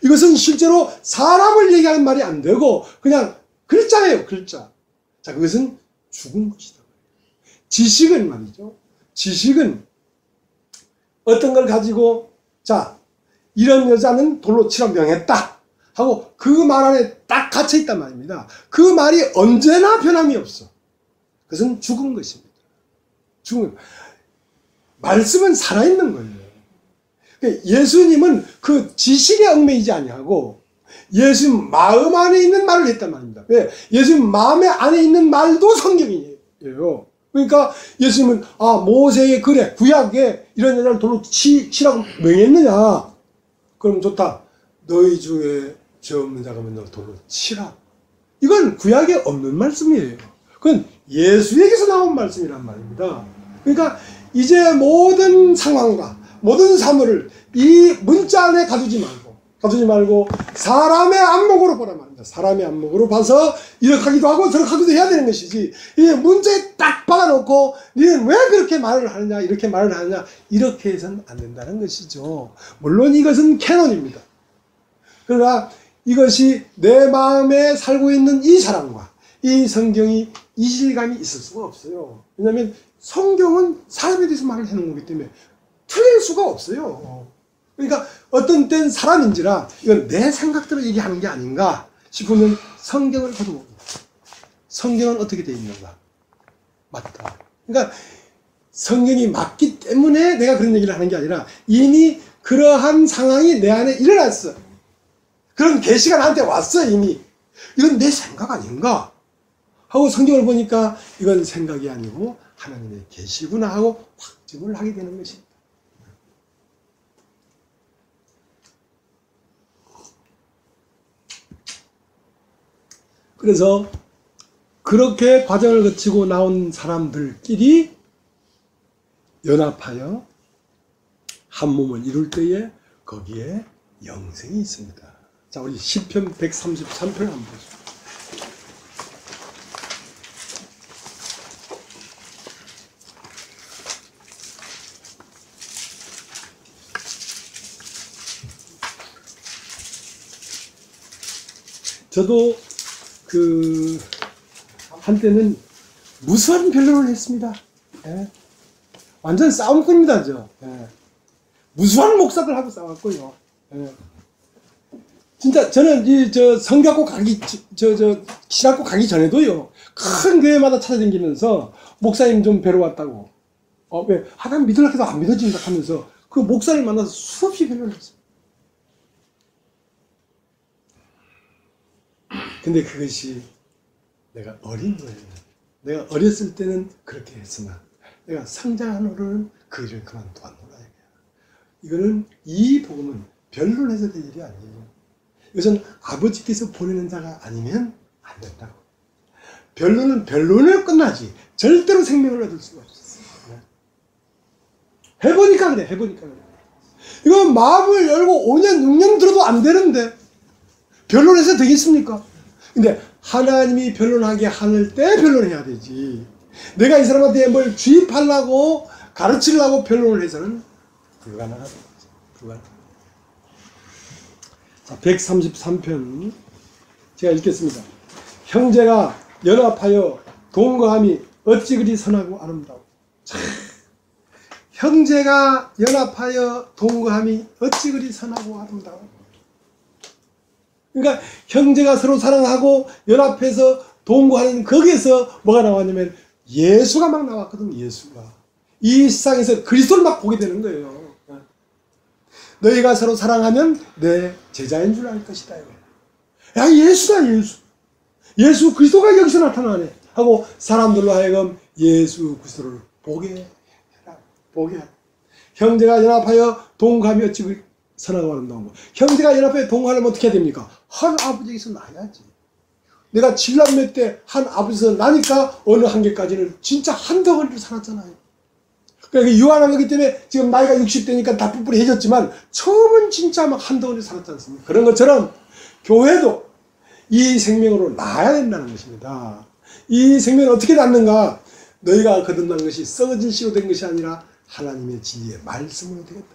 이것은 실제로 사람을 얘기하는 말이 안 되고 그냥 글자예요, 글자. 자, 그것은 죽은 것이다. 지식은 말이죠. 지식은 어떤 걸 가지고 자, 이런 여자는 돌로 치라 명했다 하고 그 말 안에 딱 갇혀 있단 말입니다. 그 말이 언제나 변함이 없어. 그것은 죽은 것입니다. 죽은 말씀은 살아있는 거예요. 예수님은 그 지식에 얽매이지 아니하고 예수님 마음 안에 있는 말을 했단 말입니다. 왜? 예수님 마음 안에 있는 말도 성경이에요. 그러니까 예수님은 모세의 글에 구약에 이런 여자를 돌로 치라고 명했느냐? 그럼 좋다. 너희 중에 죄 없는 자가 면 너를 돌로 치라. 이건 구약에 없는 말씀이에요. 그건 예수에게서 나온 말씀이란 말입니다. 그러니까 이제 모든 상황과 모든 사물을 이 문자 안에 가두지 말고 가두지 말고 사람의 안목으로 보라 말입니다. 사람의 안목으로 봐서 이렇게 하기도 하고 저렇게 하기도 해야 되는 것이지, 이 문제에 딱 박아놓고 너는 왜 그렇게 말을 하느냐, 이렇게 말을 하느냐, 이렇게 해서는 안 된다는 것이죠. 물론 이것은 캐논입니다. 그러나 이것이 내 마음에 살고 있는 이 사람과 이 성경이 이질감이 있을 수가 없어요. 왜냐하면 성경은 사람에 대해서 말을 해놓은 거기 때문에 틀릴 수가 없어요. 그러니까 어떤 땐 사람인지라 이건 내 생각대로 얘기하는 게 아닌가 싶으면 성경을 거두봅니다. 성경은 어떻게 되어 있는가? 맞다. 그러니까 성경이 맞기 때문에 내가 그런 얘기를 하는 게 아니라 이미 그러한 상황이 내 안에 일어났어. 그런 계시가 나한테 왔어 이미. 이건 내 생각 아닌가? 하고 성경을 보니까 이건 생각이 아니고 하나님의 계시구나 하고 확증을 하게 되는 것입니다. 그래서 그렇게 과정을 거치고 나온 사람들끼리 연합하여 한 몸을 이룰 때에 거기에 영생이 있습니다. 자, 우리 시편 133편을 한번 보죠. 저도 한때는 무수한 변론을 했습니다. 예. 완전 싸움꾼입니다, 저. 예. 무수한 목사들 하고 싸웠고요. 예. 진짜 저는 성교학교 가기, 신학교 가기 전에도요, 큰 교회마다 찾아다니면서 목사님 좀 뵈러 왔다고. 왜? 하나님 믿으려고 해도 안 믿어진다 하면서 그 목사를 만나서 수없이 변론을 했어요. 근데 그것이 내가 어린 거예요. 내가 어렸을 때는 그렇게 했으나 내가 성장하노는 그 일을 그만두었노라. 이거는 이 복음은 변론해서 될 일이 아니에요. 이것은 아버지께서 보내는 자가 아니면 안 된다고. 변론은 변론으로 끝나지 절대로 생명을 얻을 수가 없었어요. 해보니까 그래. 해보니까 그래. 이거 마음을 열고 5년 6년 들어도 안 되는데 변론해서 되겠습니까? 근데 하나님이 변론하게 하는 때 변론해야 되지. 내가 이 사람한테 뭘 주입하려고 가르치려고 변론을 해서는 불가능하다. 불가능하다. 자, 133편 제가 읽겠습니다. 형제가 연합하여 동거함이 어찌 그리 선하고 아름다워. 참, 형제가 연합하여 동거함이 어찌 그리 선하고 아름다워. 그러니까 형제가 서로 사랑하고 연합해서 동거하는 거기에서 뭐가 나왔냐면 예수가 막 나왔거든. 예수가 이 세상에서 그리스도를 막 보게 되는 거예요. 너희가 서로 사랑하면 내 제자인 줄 알 것이다. 야, 예수다. 예수 그리스도가 여기서 나타나네 하고 사람들로 하여금 예수 그리스도를 보게 해라. 보게 해라. 형제가 연합하여 동거함이 어찌 선하고 아름다운 거. 형제가 연합하여 동거하려면 어떻게 해야 됩니까? 한 아버지에게서 나야지. 내가 7남매 때 한 아버지에서 나니까 어느 한계까지는 진짜 한 덩어리를 살았잖아요. 그러니까 유한한 거기 때문에 지금 나이가 60대니까 다 뿔뿔해졌지만 처음은 진짜 막 한 덩어리 살았지 않습니까? 그런 것처럼 교회도 이 생명으로 나아야 된다는 것입니다. 이 생명을 어떻게 낳는가? 너희가 거듭난 것이 썩어진 씨로 된 것이 아니라 하나님의 진리의 말씀으로 되겠다.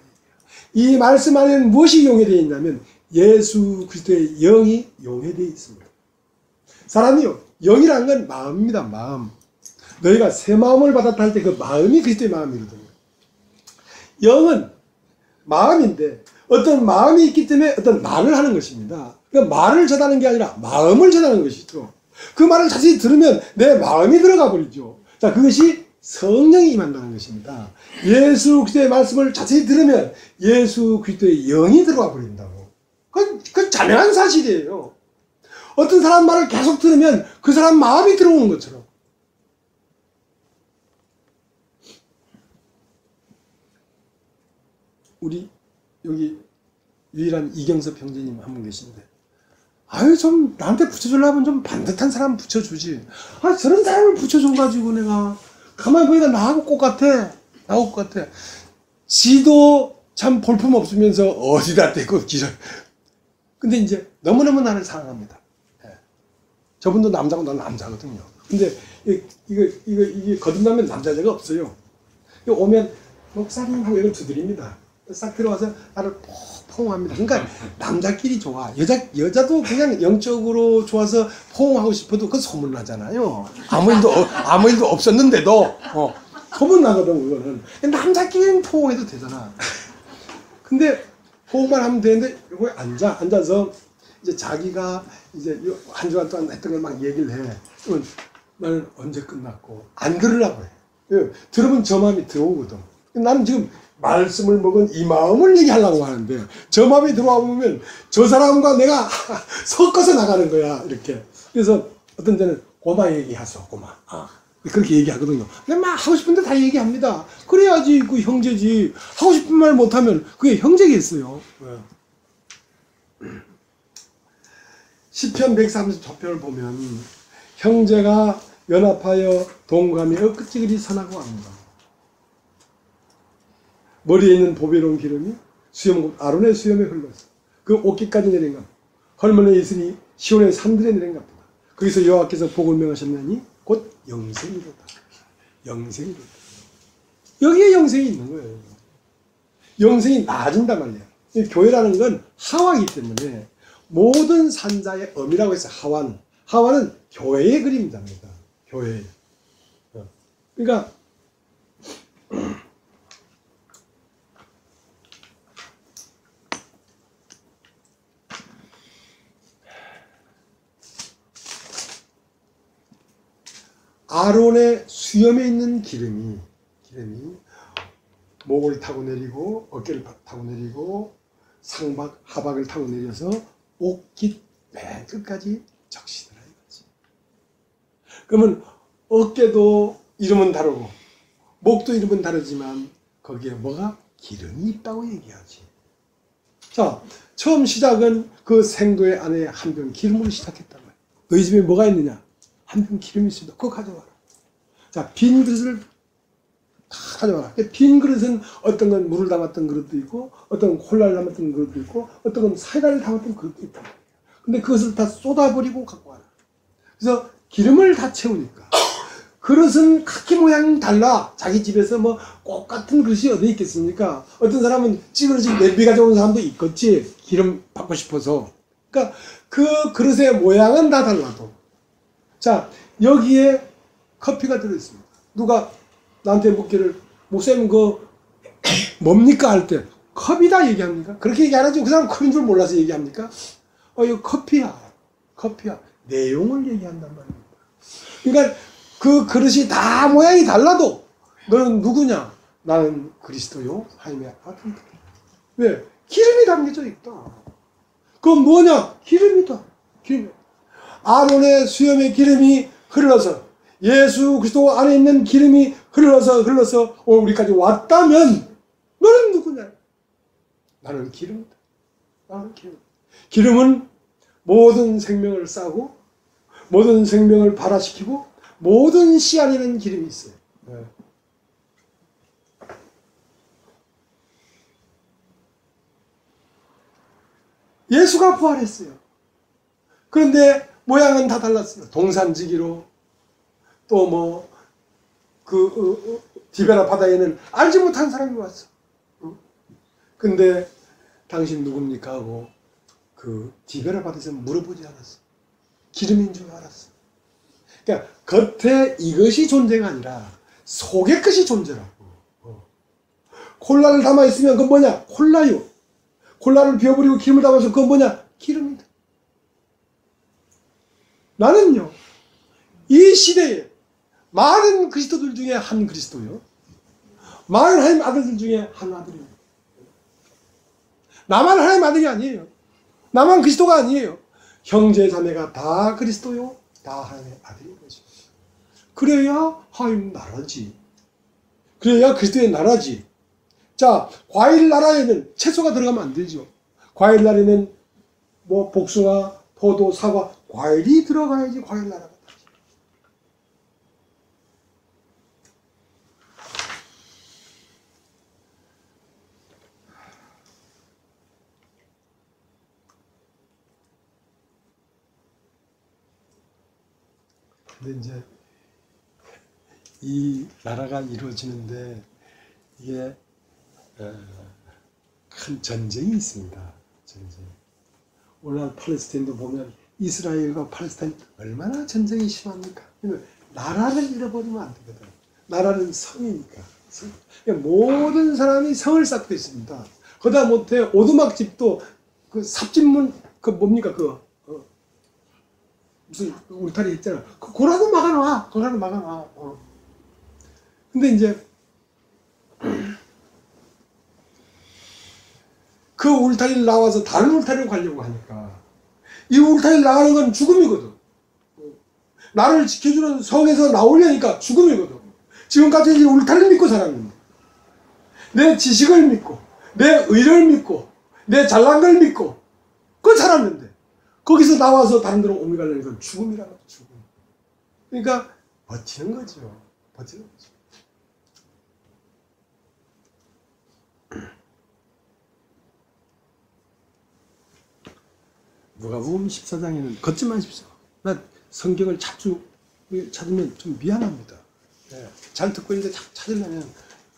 이 말씀 안에는 무엇이 용해되어 있냐면 예수 그리스도의 영이 용해되어 있습니다. 사람이요, 영이라는 건 마음입니다. 마음. 너희가 새 마음을 받았다 할 때 그 마음이 그리스도의 마음이거든요. 영은 마음인데 어떤 마음이 있기 때문에 어떤 말을 하는 것입니다. 그러니까 말을 전하는 게 아니라 마음을 전하는 것이죠. 그 말을 자세히 들으면 내 마음이 들어가 버리죠. 자, 그것이 성령이 임한다는 것입니다. 예수 그리스도의 말씀을 자세히 들으면 예수 그리스도의 영이 들어가 버린다고. 그건 자명한 사실이에요. 어떤 사람 말을 계속 들으면 그 사람 마음이 들어오는 것처럼. 우리 여기 유일한 이경섭 형제님 한 분 계신데, 아유, 좀 나한테 붙여주려면 좀 반듯한 사람 붙여주지. 아, 저런 사람을 붙여줘가지고 내가 가만히 보니까 나하고 똑같아. 나하고 똑같아. 지도 참 볼품 없으면서 어디다 대고 기절. 근데 이제 너무너무 나를 사랑합니다. 예. 저분도 남자고 난 남자거든요. 근데 이게 거듭나면 남자자가 없어요. 오면 목사님 하고 이걸 두드립니다. 싹 들어와서 나를 포옹합니다. 그러니까 남자끼리 좋아. 여자도 그냥 영적으로 좋아서 포옹하고 싶어도 그 소문나잖아요. 아무 일도 없었는데도 소문나거든 그거는. 남자끼리는 포옹해도 되잖아. 근데 포옹만 하면 되는데 여기 앉아서 이제 자기가 이제 한 주간 동안 했던 걸 막 얘기를 해. 그러면 나는 언제 끝났고 안 들으려고 해. 들으면 저 마음이 들어오거든. 나는 지금 말씀을 먹은 이 마음을 얘기하려고 하는데 저 마음이 들어와 보면 저 사람과 내가 섞어서 나가는 거야 이렇게. 그래서 어떤 때는 고마 얘기하소 고마. 그렇게 얘기하거든요. 근데 막 하고 싶은데 다 얘기합니다. 그래야지 그 형제지. 하고 싶은 말 못하면 그게 형제겠어요. 시편 134편을 보면 형제가 연합하여 동감하여 끝이 선하고 합니다. 머리에 있는 보배로운 기름이 아론의 수염에 흘러서 그 옷깃까지 내린 것. 헐몬에 있으니 시온의 산들에 내린 것. 거기서 여호와께서 복을 명하셨나니 곧 영생이로다. 영생이로다. 여기에 영생이 있는 거예요. 영생이 나아진단 말이에요. 교회라는 건 하와이기 때문에 모든 산자의 어미라고 해서 하와는 교회의 그림자입니다. 교회. 그러니까 아론의 수염에 있는 기름이 목을 타고 내리고 어깨를 타고 내리고 상박 하박을 타고 내려서 옷깃 맨 끝까지 적시더라 이거지. 그러면 어깨도 이름은 다르고 목도 이름은 다르지만 거기에 뭐가 기름이 있다고 얘기하지. 자, 처음 시작은 그 생도의 안에 한 병 기름으로 시작했단 말이야. 너희 집에 뭐가 있느냐? 한 병 기름이 있습니다. 그거 가져와라. 자, 빈 그릇을 다 가져와라. 빈 그릇은 어떤 건 물을 담았던 그릇도 있고, 어떤 건 콜라를 담았던 그릇도 있고, 어떤 건 사이다를 담았던 그릇도 있단 말이야. 근데 그것을 다 쏟아버리고 갖고 와라. 그래서 기름을 다 채우니까. 그릇은 각기 모양이 달라. 자기 집에서 뭐 꼭 같은 그릇이 어디 있겠습니까? 어떤 사람은 찌그러진 냄비 가져오는 사람도 있겠지. 기름 받고 싶어서. 그러니까 그 그릇의 모양은 다 달라도. 자, 여기에 커피가 들어있습니다. 누가 나한테 묻기를, 목사님 그 뭡니까? 할 때 컵이다 얘기합니까? 그렇게 얘기 안 하죠. 그 사람 컵인 줄 몰라서 얘기합니까? 이거 커피야. 내용을 얘기한단 말입니다. 그러니까 그 그릇이 다 모양이 달라도 너는 누구냐? 나는 그리스도요. 하나님의 아들. 왜? 기름이 담겨져 있다. 그건 뭐냐? 기름이다. 기름. 아론의 수염의 기름이 흘러서 예수 그리스도 안에 있는 기름이 흘러서 오늘 우리까지 왔다면 너는 누구냐? 나는 기름이다. 나는 기름. 기름은 모든 생명을 싸고 모든 생명을 발화시키고 모든 씨 안에는 기름이 있어요. 네. 예수가 부활했어요. 그런데 모양은 다 달랐어요. 동산지기로 또 뭐 디베라 바다에는 알지 못한 사람이 왔어. 근데 당신 누굽니까 하고 그 디베라 바다에서 물어보지 않았어. 기름인 줄 알았어. 그러니까 겉에 이것이 존재가 아니라 속의 것이 존재라고. 콜라를 담아 있으면 그건 뭐냐? 콜라요. 콜라를 비워버리고 기름을 담아서 그건 뭐냐? 기름이다. 나는요, 이 시대에 많은 그리스도들 중에 한 그리스도요. 많은 하나님 아들들 중에 한 아들입니다. 나만 하나님 아들이 아니에요. 나만 그리스도가 아니에요. 형제 자매가 다 그리스도요. 다 하나님의 아들인 거죠. 그래야 하나님 나라지. 그래야 그리스도의 나라지. 자, 과일 나라에는 채소가 들어가면 안 되죠. 과일 나라에는 뭐 복숭아, 포도, 사과, 과일이 들어가야지 과일 나라가 되지. 근데 이제 이 나라가 이루어지는데 이게 큰 전쟁이 있습니다. 전쟁. 오늘날 팔레스타인도 보면 이스라엘과 팔레스타인 얼마나 전쟁이 심합니까? 나라를 잃어버리면 안 되거든. 나라는 성이니까. 그러니까 모든 사람이 성을 쌓고 있습니다. 거다 못해 오두막집도 그 삽집문 그 뭡니까 무슨 울타리 있잖아. 그거라도 막아놔. 그거라도 막아놔. 근데 이제 그 울타리를 나와서 다른 울타리로 가려고 하니까 이 울타리를 나가는 건 죽음이거든. 나를 지켜주는 성에서 나오려니까 죽음이거든. 지금까지 이 울타리를 믿고 살았는데 내 지식을 믿고 내 의를 믿고 내 잘난 걸 믿고 그걸 살았는데 거기서 나와서 다른 데로 옮겨가려는 건 죽음이라고. 죽음. 그러니까 버티는 거죠. 버티는 거죠. 누가복음 14장에는 걷지 마십시오. 나 성경을 자주 찾으면 좀 미안합니다. 네. 잘 듣고 있는데 자꾸 찾으려면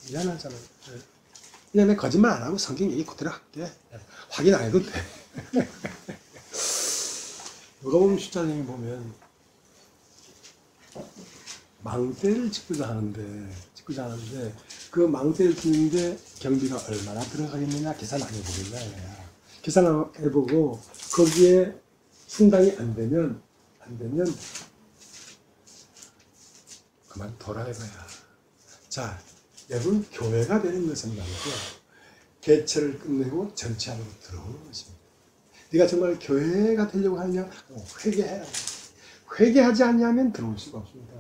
미안하잖아요. 네. 그냥 내가 거짓말 안 하고 성경 얘기 그대로 할게. 네. 확인 안 해도 돼. 누가복음 14장에 보면 망대를 짓고자 하는데 그 망대를 짓는데 경비가 얼마나 들어가겠느냐 계산 안 해보겠냐. 계산 안 해보고 거기에 충당이 안 되면 그만 돌아가봐야. 자, 여러분 교회가 되는 것은 말이죠. 개체를 끝내고 전체 안으로 들어오는 것입니다. 네가 정말 교회가 되려고 하느냐? 회개해야 돼. 회개하지 않냐면 들어올 수가 없습니다.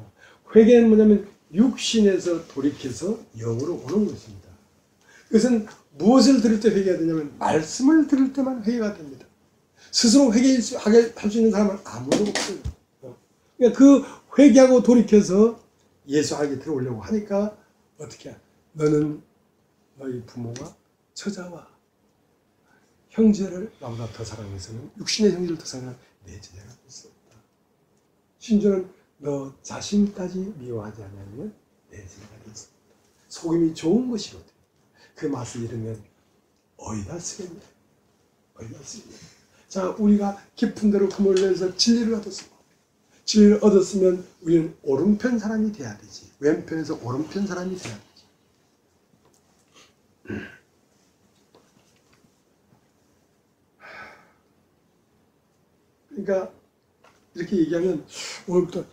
회개는 뭐냐면 육신에서 돌이켜서 영으로 오는 것입니다. 그것은 무엇을 들을 때 회개가 되냐면 말씀을 들을 때만 회개가 됩니다. 스스로 회개하게 할 수 있는 사람은 아무도 없어요. 그러니까 그 회개하고 돌이켜서 예수에게 들어오려고 하니까 어떻게 해? 너는 너희 부모와 처자와 형제를 나보다 더 사랑해서는 육신의 형제를 더 사랑하는 내 제자가 될 수 없다. 심지어는 너 자신까지 미워하지 않으면 내 제자가 될 수 없다. 소금이 좋은 것이거든. 그 맛을 잃으면 어디다 쓰겠냐. 어디다 쓰겠냐. 자, 우리가 깊은 데로 품을 내서 진리를 얻었습니다. 진리를 얻었으면 우리는 오른편 사람이 돼야 되지. 왼편에서 오른편 사람이 돼야 되지. 그러니까 이렇게 얘기하면 오늘부터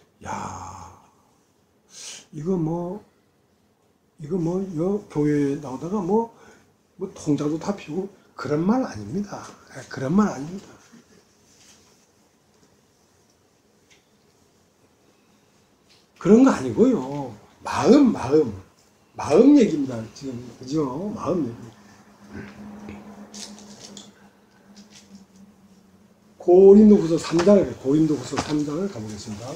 이거 교회에 나오다가 뭐 통장도 다 피우고 그런 말 아닙니다. 그런 말 아닙니다. 그런 거 아니고요. 마음 얘기입니다. 지금 그죠? 마음 얘기. 고린도후서 3장을 가보겠습니다.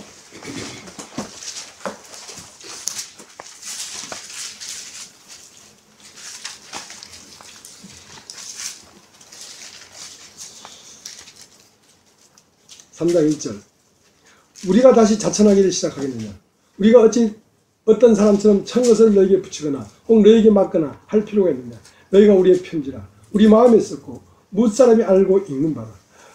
(3장 1절) 우리가 다시 자천하기를 시작하겠느냐? 우리가 어떤 사람처럼 청것을 너에게 붙이거나 혹 너에게 맡거나 할 필요가 있느냐? 너희가 우리의 편지라 우리 마음에 썼고 무사람이 알고 읽는 바라.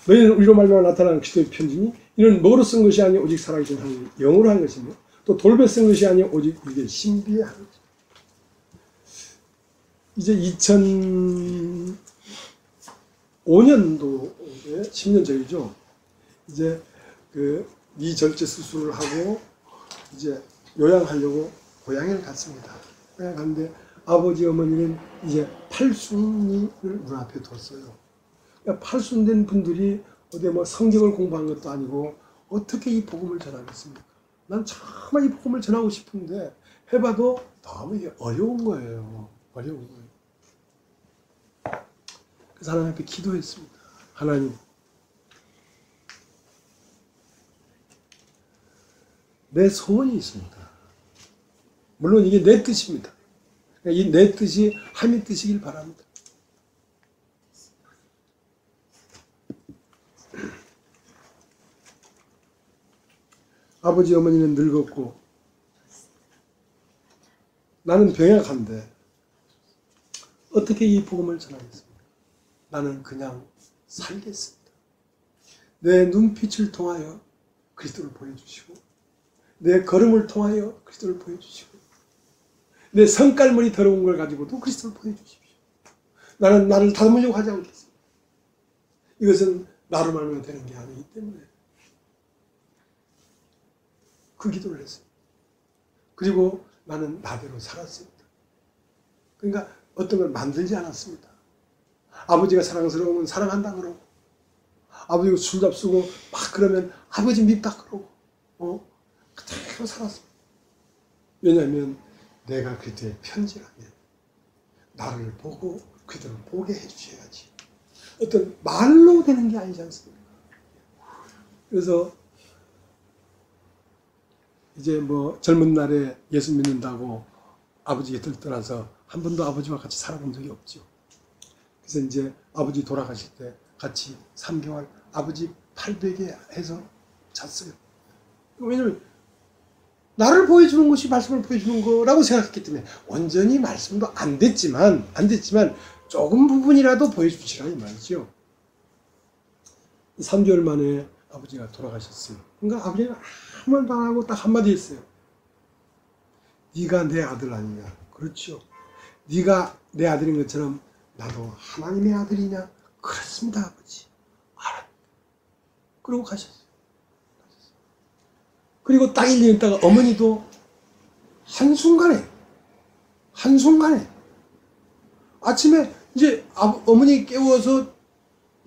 너희는 우리로 말미암아 나타나는 그리스도의 편지니 이는 뭐로 쓴 것이 아니오 오직 살아계신 하나님의 영으로 한 것이며 또 돌배 쓴 것이 아니오 오직 이게 신비에 한 것이다. 이제 2005년도에 10년 전이죠. 이제 그 이절제 수술을 하고 이제 요양하려고 고향에 갔습니다. 고향에 갔는데 아버지 어머니는 이제 팔순이를 눈앞에 뒀어요. 그러니까 팔순된 분들이 어디 뭐 성경을 공부한 것도 아니고 어떻게 이 복음을 전하겠습니까? 난 정말 이 복음을 전하고 싶은데 해봐도 너무 이게 어려운 거예요. 어려운 거예요. 그래서 하나님 앞에 기도했습니다. 하나님, 내 소원이 있습니다. 물론 이게 내 뜻입니다. 이 내 뜻이 하나님 뜻이길 바랍니다. 아버지 어머니는 늙었고 나는 병약한데 어떻게 이 복음을 전하겠습니까? 나는 그냥 살겠습니다. 내 눈빛을 통하여 그리스도를 보여주시고 내 걸음을 통하여 그리스도를 보여주시고 내 성깔머리 더러운 걸 가지고도 그리스도를 보여주십시오. 나는 나를 닮으려고 하지 않겠습니다. 이것은 나로 말하면 되는 게 아니기 때문에 그 기도를 했습니다. 그리고 나는 나대로 살았습니다. 그러니까 어떤 걸 만들지 않았습니다. 아버지가 사랑스러우면 사랑한다 그러고 아버지가 술 잡수고 막 그러면 아버지 밉다 그러고 그대로 살았습니다. 왜냐하면 내가 그리스도의 편지라면 나를 보고 그들을 보게 해주셔야지 어떤 말로 되는 게 아니지 않습니까? 그래서 이제 뭐 젊은 날에 예수 믿는다고 아버지 곁을 떠나서 한 번도 아버지와 같이 살아본 적이 없죠. 그래서 이제 아버지 돌아가실 때 같이 3개월 아버지 팔베개 해서 잤어요. 왜냐면 나를 보여주는 것이 말씀을 보여주는 거라고 생각했기 때문에 완전히 말씀도 안 됐지만 조금 부분이라도 보여주시라 이 말이죠. 3개월 만에 아버지가 돌아가셨어요. 그러니까 아버지는 아무 말도 안 하고 딱 한마디 했어요. 네가 내 아들 아니냐. 그렇죠. 네가 내 아들인 것처럼 나도 하나님의 아들이냐. 그렇습니다 아버지. 알아. 그러고 가셨어요. 그리고 딱 1년 있다가 어머니도 한순간에 아침에 이제 어머니 깨워서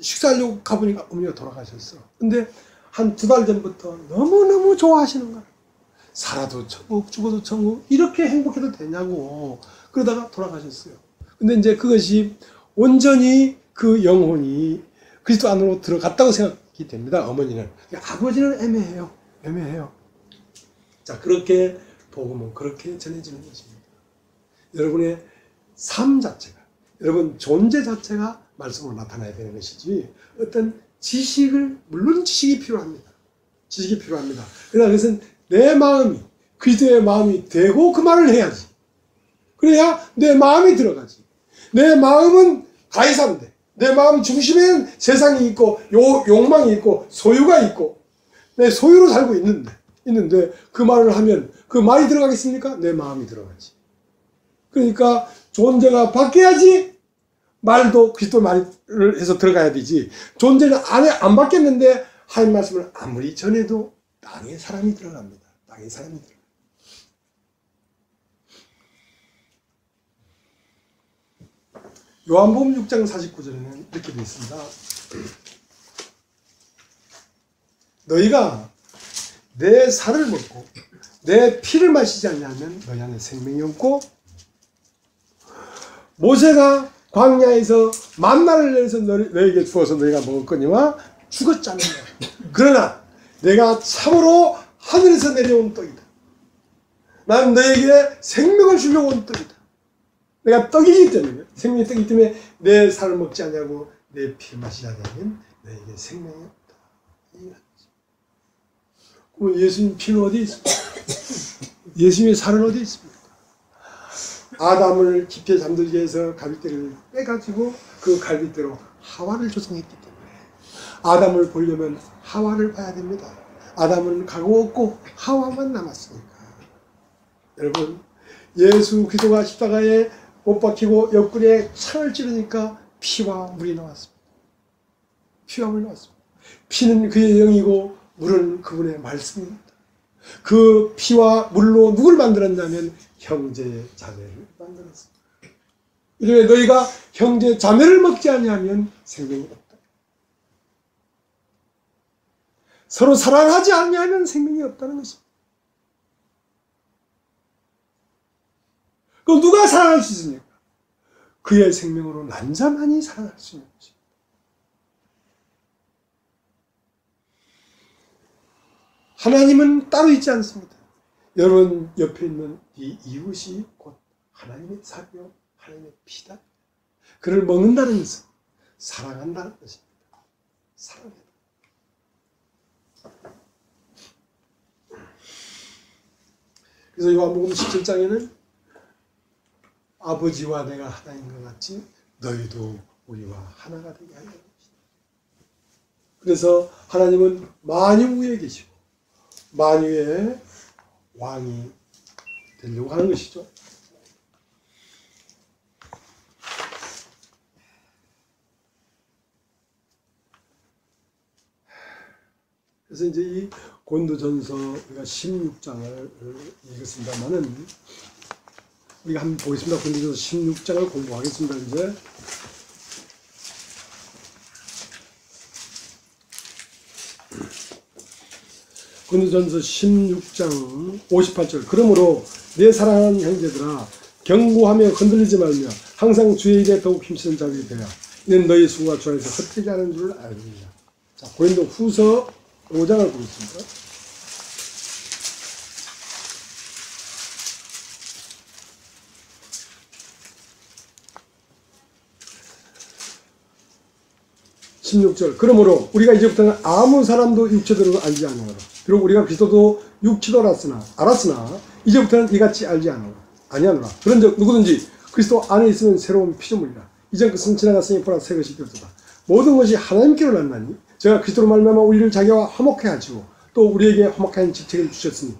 식사하려고 가보니까 어머니가 돌아가셨어. 근데 한 2달 전부터 너무너무 좋아하시는 거야. 살아도 천국, 죽어도 천국, 이렇게 행복해도 되냐고. 그러다가 돌아가셨어요. 근데 이제 그것이 온전히 그 영혼이 그리스도 안으로 들어갔다고 생각이 됩니다. 어머니는. 아버지는 애매해요. 자, 그렇게 복음은 그렇게 전해지는 것입니다. 여러분의 삶 자체가, 여러분 존재 자체가 말씀으로 나타나야 되는 것이지 어떤 물론 지식이 필요합니다. 그러나 그것은 내 마음이 그리스도의 마음이 되고 그 말을 해야지. 그래야 내 마음이 들어가지. 내 마음은 가해사인데 내 마음 중심에는 세상이 있고 욕망이 있고 소유가 있고 내 소유로 살고 있는데 그 말을 하면 그 말이 들어가겠습니까? 내 마음이 들어가지. 그러니까 존재가 바뀌어야지 말도 그리스도 말을 해서 들어가야 되지. 존재는 안 바뀌었는데 하나님 말씀을 아무리 전해도 땅에 사람이 들어갑니다. 요한복음 6장 49절에는 이렇게 되어 있습니다. 너희가 내 살을 먹고 내 피를 마시지 않냐면 너희 안에 생명이 없고 모세가 광야에서 만나를 내려서 너희에게 주어서 너희가 먹었거니와 죽었잖아요. 그러나 내가 참으로 하늘에서 내려온 떡이다. 난 너희에게 생명을 주려고 온 떡이다. 내가 떡이기 때문에 생명의 떡이기 때문에 내 살을 먹지 않냐고 내 피를 마시지 않냐면 너희에게 생명이 없다. 그럼 예수님 피는 어디 있습니까? 예수님의 살은 어디 있습니까? 아담을 깊이 잠들게 해서 갈빗대를 빼가지고 그 갈빗대로 하와를 조성했기 때문에 아담을 보려면 하와를 봐야 됩니다. 아담은 가고 없고 하와만 남았으니까. 여러분, 예수 그리스도가 십자가에 못 박히고 옆구리에 창을 찌르니까 피와 물이 나왔습니다. 피는 그의 영이고 물은 그분의 말씀입니다. 그 피와 물로 누굴 만들었냐면 형제 자매를 만들었습니다. 이러면 너희가 형제 자매를 먹지 않냐면 생명이 없다. 서로 사랑하지 않냐면 생명이 없다는 것입니다. 그럼 누가 사랑할 수 있습니까? 그의 생명으로 난자만이 사랑할 수 있는 것입니다. 하나님은 따로 있지 않습니다. 여러분 옆에 있는 이 이웃이 곧 하나님의 살이요 하나님의 피다. 그를 먹는다는 것은 사랑한다는 것입니다. 사랑해요. 그래서 요한복음 17장에는 아버지와 내가 하나인 것 같이 너희도 우리와 하나가 되게 하려 합니다. 그래서 하나님은 만유 위에 계시고 만유의 왕이 되려고 하는 것이죠. 그래서 이제 이 고린도전서 우리가 16장을 읽었습니다만은 우리가 한번 보겠습니다. 고린도전서 16장을 공부하겠습니다. 이제 고린도전서 16장 58절 그러므로 내 사랑하는 형제들아 경고하며 흔들리지 말며 항상 주의 일에 더욱 힘쓰는 자들이 되어 이는 너희 수고가 주 안에서 헛되지 않은 줄 알느니라. 자, 고린도 후서 5장을 보겠습니다. (16절) 그러므로 우리가 이제부터는 아무 사람도 육체대로 알지 않으노라. 비록 우리가 그리스도도 육체도 알았으나 이제부터는 이같이 알지 아니하노라. 그런즉 누구든지 그리스도 안에 있으면 새로운 피조물이라. 이전 것은 지나갔으니 보라 새 것이 되었도다. 모든 것이 하나님께로 났나니 제가 그리스도로 말미암아 우리를 자기와 화목해 하시고 또 우리에게 화목케 하는 직책을 주셨으니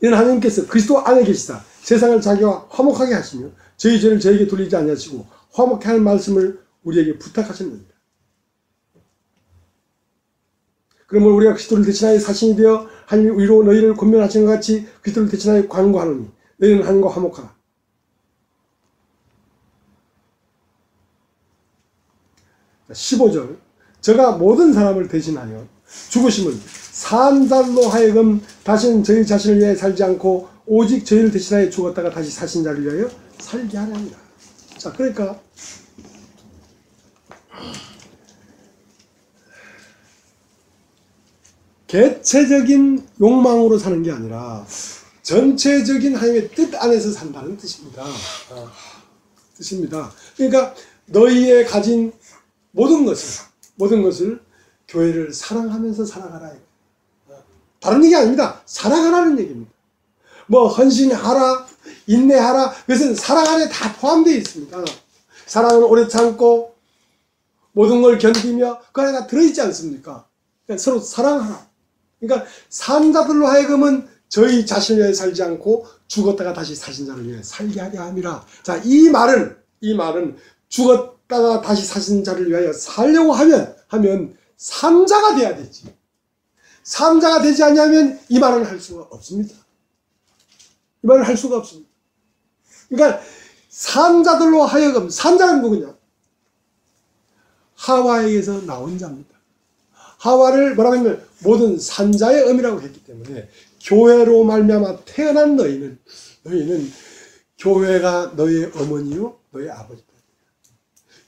이는 하나님께서 그리스도 안에 계시다 세상을 자기와 화목하게 하시며 저희 죄를 저에게 돌리지 아니하시고 화목케 할 말씀을 우리에게 부탁하셨느니라. 그러므로 우리가 그리스도를 대신하여 사신이 되어 하나님 위로 너희를 권면하시는 것 같이 그리스도를 대신하여 관고하노니 너희는 하나님과 화목하라. 15절 저가 모든 사람을 대신하여 죽으심은 산 자로 하여금 다시는 저희 자신을 위하여 살지 않고 오직 저희를 대신하여 죽었다가 다시 사신 자를 위하여 살게 하려 합니다. 자, 그러니까 개체적인 욕망으로 사는 게 아니라 전체적인 하나님의 뜻 안에서 산다는 뜻입니다. 그러니까 너희의 가진 모든 것을 교회를 사랑하면서 살아가라. 다른 얘기 아닙니다. 사랑하라는 얘기입니다. 뭐 헌신하라, 인내하라, 그것은 사랑 안에 다 포함되어 있습니다. 사랑은 오래 참고 모든 걸 견디며 그 안에 다 들어있지 않습니까? 그러니까 서로 사랑하라. 그러니까 산자들로 하여금은 저희 자신을 위해 살지 않고 죽었다가 다시 사신 자를 위해 살게 하려 함이라. 자, 이 말은 죽었다가 다시 사신 자를 위하여 살려고 하면 산자가 돼야 되지. 산자가 되지 않으면 이 말을 할 수가 없습니다. 이 말을 할 수가 없습니다. 그러니까 산자들로 하여금, 산자는 누구냐? 하와에게서 나온 자입니다. 하와를 뭐라고 하면 모든 산자의 어미라고 했기 때문에 교회로 말미암아 태어난 너희는 교회가 너희의 어머니요 너희 아버지다.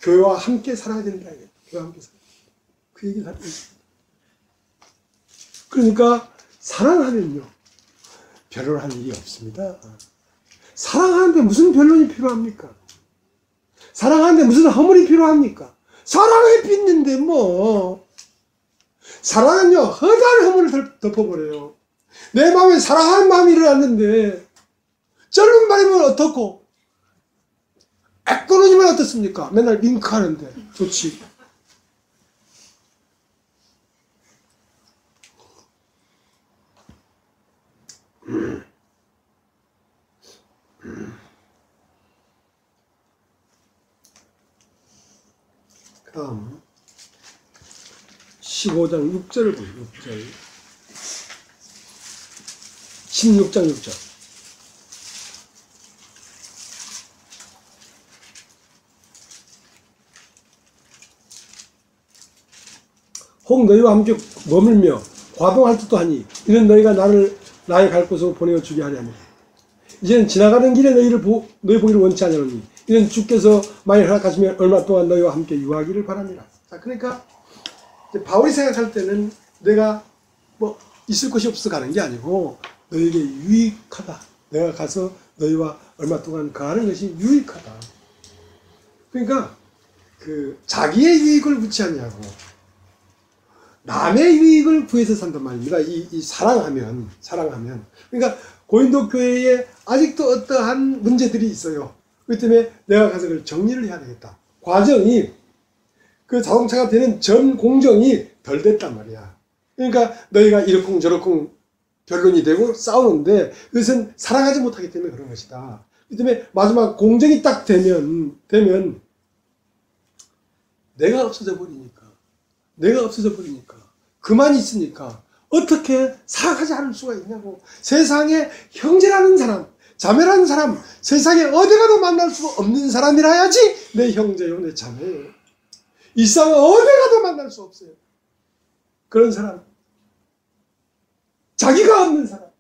교회와 함께 살아야 된다. 교회와 함께 살아야 된다. 그 얘기를 하고 있습니다. 그러니까 사랑하면요 변론할 일이 없습니다. 사랑하는데 무슨 변론이 필요합니까? 사랑하는데 무슨 허물이 필요합니까? 사랑에 빚는데 뭐. 사랑은요 허다한 허물을 덮어버려요. 내 마음에 사랑하는 마음이 일어났는데 젊은 말이면 어떻고 애꾸러지면 어떻습니까? 맨날 윙크하는데 좋지. 그 다음 15장 6절을 보세요. 6절 16장 6절 혹 너희와 함께 머물며 과동할 듯도 하니 이는 너희가 나의 갈 곳으로 보내어 주게 하려 함이라. 이제는 지나가는 길에 너희 보기를 원치 않으니 이는 주께서 만일 허락하시면 얼마 동안 너희와 함께 유하기를 바랍니다. 자, 그러니까 바울이 생각할 때는 내가 뭐 있을 것이 없어 가는 게 아니고 너희에게 유익하다. 내가 가서 너희와 얼마 동안 가는 것이 유익하다. 그러니까 그 자기의 유익을 구치하냐고 남의 유익을 구해서 산단 말입니다. 이 사랑하면. 그러니까 고린도 교회에 아직도 어떠한 문제들이 있어요. 그렇기 때문에 내가 가서 그걸 정리를 해야 되겠다. 과정이, 그 자동차가 되는 전 공정이 덜 됐단 말이야. 그러니까 너희가 이러쿵 저러쿵 변론이 되고 싸우는데 그것은 사랑하지 못하기 때문에 그런 것이다. 그렇기 때문에 마지막 공정이 딱 되면 내가 없어져 버리니까 그만 있으니까 어떻게 사랑하지 않을 수가 있냐고. 세상에 형제라는 사람, 자매라는 사람, 세상에 어디 가도 만날 수 없는 사람이라야지 내 형제요 내 자매요. 이 세상에 어디 가도 만날 수 없어요. 그런 사람, 자기가 없는 사람,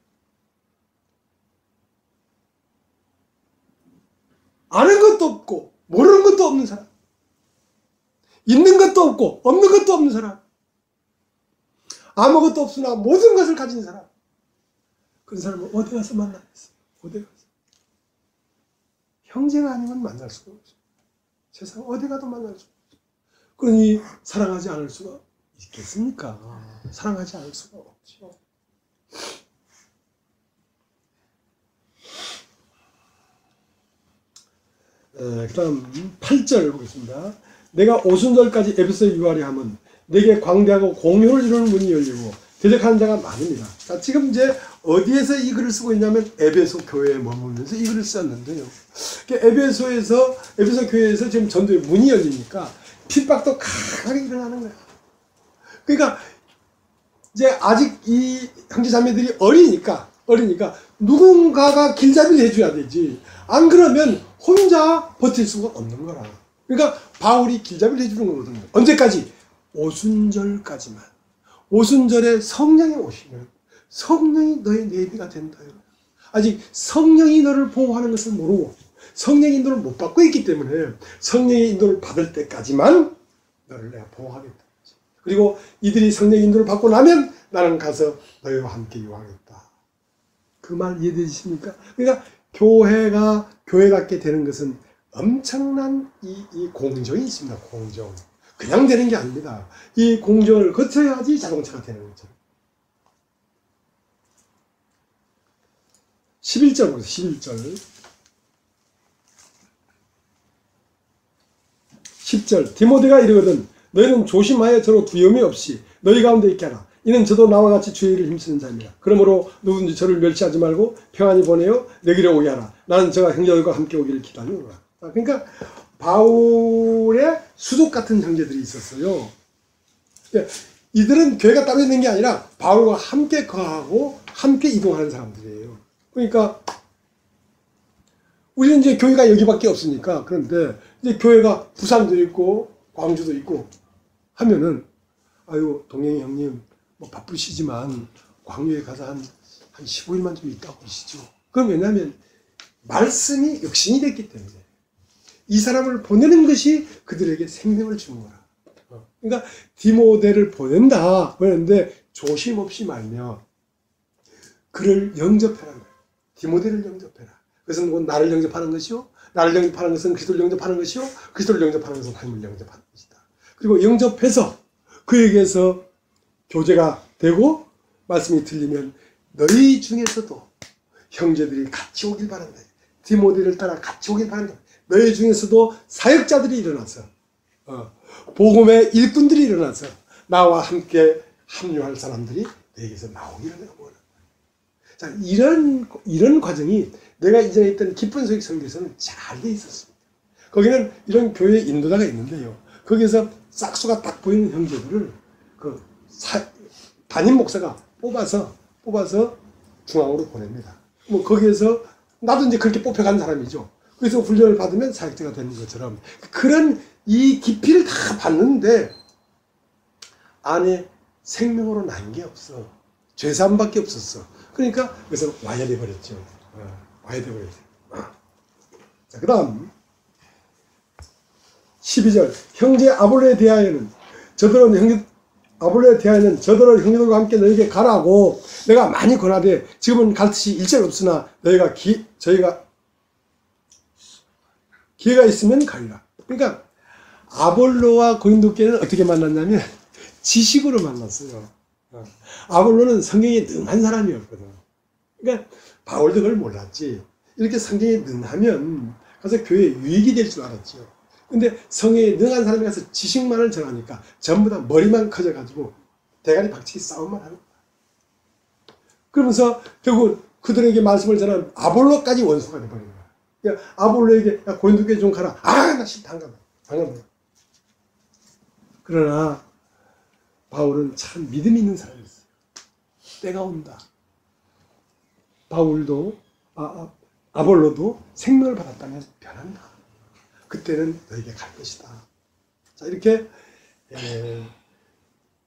아는 것도 없고 모르는 것도 없는 사람, 있는 것도 없고 없는 것도 없는 사람, 아무것도 없으나 모든 것을 가진 사람, 그런 사람은 어디 가서 만나겠어? 어디 가서? 형제가 아니면 만날 수가 없어. 세상 어디 가도 만날 수가 없어. 그러니 사랑하지 않을 수가 있겠습니까? 사랑하지 않을 수가 없죠. 그 다음 8절 보겠습니다. 내가 오순절까지 에베소에 유하려 함은 내게 광대하고 공효를 이루는 문이 열리고 대적하는 자가 많습니다. 자, 지금 이제 어디에서 이 글을 쓰고 있냐면 에베소 교회에 머물면서 이 글을 썼는데요. 에베소 교회에서 지금 전도의 문이 열리니까 핍박도 강하게 일어나는 거야. 그러니까 이제 아직 이 형제자매들이 어리니까 누군가가 길잡이를 해줘야 되지. 안 그러면 혼자 버틸 수가 없는 거라. 그러니까 바울이 길잡이를 해주는 거거든요. 언제까지? 오순절까지만. 오순절에 성령이 오시면 성령이 너의 내비가 된다. 아직 성령이 너를 보호하는 것을 모르고 성령의 인도를 못 받고 있기 때문에 성령의 인도를 받을 때까지만 너를 내가 보호하겠다. 그리고 이들이 성령의 인도를 받고 나면 나는 가서 너희와 함께 유하겠다. 그 말 이해되십니까? 그러니까 교회가 교회답게 되는 것은 엄청난 이 공정이 있습니다. 공정. 그냥 되는 게 아닙니다. 이 공정을 거쳐야지 자동차가 되는 거죠. 11절 보세요. 11절. 10절. 디모데가 이르거든 너희는 조심하여 저로 두려움이 없이 너희 가운데 있게 하라. 이는 저도 나와 같이 주의 일을 힘쓰는 자입니다. 그러므로 누구든지 저를 멸시하지 말고 평안히 보내어 내게로 오게 하라. 나는 저가 형제들과 함께 오기를 기다리노라. 그러니까 바울의 수족 같은 형제들이 있었어요. 이들은 교회가 따로 있는 게 아니라 바울과 함께 거하고 함께 이동하는 사람들이에요. 그러니까 우리는 이제 교회가 여기밖에 없으니까. 그런데 이제 교회가 부산도 있고 광주도 있고 하면은 아유 동영이 형님 뭐 바쁘시지만 광주에 가서 한 15일만 좀 있다 오시죠. 그럼 왜냐하면 말씀이 역신이 됐기 때문에 이 사람을 보내는 것이 그들에게 생명을 주는 거라. 그러니까 디모데를 보내는데 조심 없이 말며 그를 영접하라는 거예요. 디모데를 영접해라. 그것은 곧 나를 영접하는 것이요. 나를 영접하는 것은 그리스도를 영접하는 것이요. 그리스도를 영접하는 것은 하나님을 영접하는 것이다. 그리고 영접해서 그에게서 교제가 되고 말씀이 들리면 너희 중에서도 형제들이 같이 오길 바란다. 디모데를 따라 같이 오길 바란다. 너희 중에서도 사역자들이 일어나서 복음의 일꾼들이 일어나서 나와 함께 합류할 사람들이 너에게서 나오기를 내가 원한다. 자, 이런 과정이 내가 이전에 있던 기쁜 소식 설교에서는 잘 돼 있었습니다. 거기는 이런 교회 인도자가 있는데요. 거기에서 싹수가 딱 보이는 형제들을 담임 목사가 뽑아서 중앙으로 보냅니다. 뭐 거기에서 나도 이제 그렇게 뽑혀간 사람이죠. 그래서 훈련을 받으면 사역자가 되는 것처럼 그런 이 깊이를 다 받는데 안에 생명으로 난 게 없어. 죄사함밖에 없었어. 그러니까 그래서 와야 돼 버렸죠. 와야 돼 버렸죠. 자, 그 다음 12절. 형제 아볼로에 대하여는 저들은 형제들과 함께 너에게 가라고 내가 많이 권하되 지금은 갈 뜻이 일절 없으나 저희가 기회가 있으면 가리라. 그러니까 아볼로와 고린도교회는 어떻게 만났냐면 지식으로 만났어요. 아볼로는 성경에 능한 사람이었거든. 그러니까 바울도 그걸 몰랐지. 이렇게 성경에 능하면 가서 교회에 유익이 될 줄 알았지요. 근데 성경에 능한 사람이 가서 지식만을 전하니까 전부 다 머리만 커져가지고 대가리 박치기 싸움만 하는 거야. 그러면서 결국 그들에게 말씀을 전한 아볼로까지 원수가 돼버린 거야. 그러니까 아볼로에게 야, 고린도교회 좀 가라. 아, 나 싫다. 안 간다. 그러나 바울은 참 믿음 있는 사람이었어요. 때가 온다. 바울도 아볼로도 생명을 받았다면 변한다. 그때는 너에게 갈 것이다. 자, 이렇게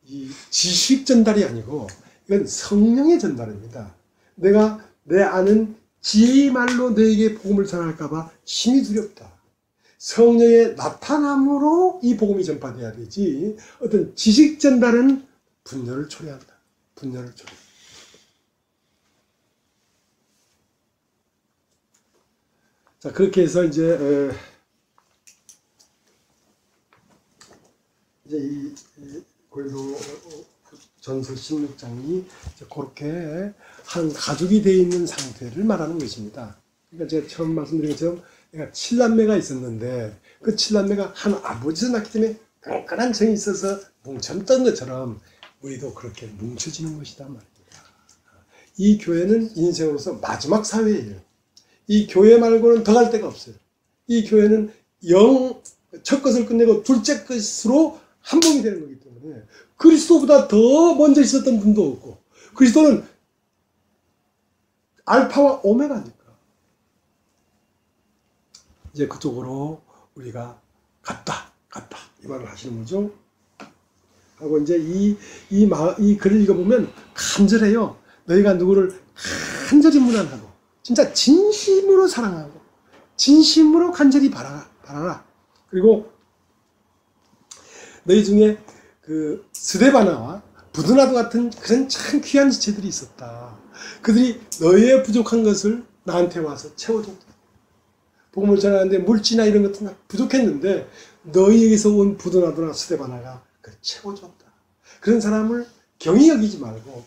이 지식 전달이 아니고 이건 성령의 전달입니다. 내가 내 아는 지혜의 말로 너에게 복음을 전할까봐 심히 두렵다. 성령의 나타남으로 이 복음이 전파돼야 되지, 어떤 지식 전달은 분열을 초래한다. 분열을 초래. 자, 그렇게 해서 이제 이 고린도 전서 16장이 그렇게 한 가족이 되어 있는 상태를 말하는 것입니다. 그러니까 제가 처음 말씀드린 것처럼 내가 7남매가 있었는데 그 7남매가 한 아버지에서 낳기 때문에 끈끈한 정이 있어서 뭉쳤던 것처럼 우리도 그렇게 뭉쳐지는 것이다 말입니다. 이 교회는 인생으로서 마지막 사회예요. 이 교회 말고는 더 갈 데가 없어요. 이 교회는 첫 것을 끝내고 둘째 것으로 한봉이 되는 거기 때문에 그리스도보다 더 먼저 있었던 분도 없고, 그리스도는 알파와 오메가니까 이제 그쪽으로 우리가 갔다 이 말을 하시는 거죠. 하고 이제 이 글을 읽어보면 간절해요. 너희가 누구를 간절히 문안하고 진짜 진심으로 사랑하고 진심으로 간절히 바라라. 그리고 너희 중에 그 스데바나와 부드나도 같은 그런 참 귀한 지체들이 있었다. 그들이 너희의 부족한 것을 나한테 와서 채워줬다. 복음을 전하는데 물질이나 이런 것도 부족했는데 너희에게서 온 부드나도나 스데바나가 그걸 채워줬다. 그런 사람을 경히 여기지 말고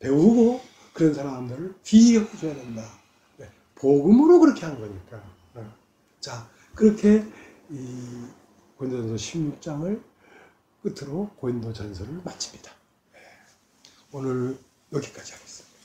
배우고 그런 사람들을 귀히 여겨줘야 된다. 복음으로 그렇게 한 거니까. 자, 그렇게 이 고린도전서 16장을 끝으로 고린도전서를 마칩니다. 오늘 여기까지 하겠습니다.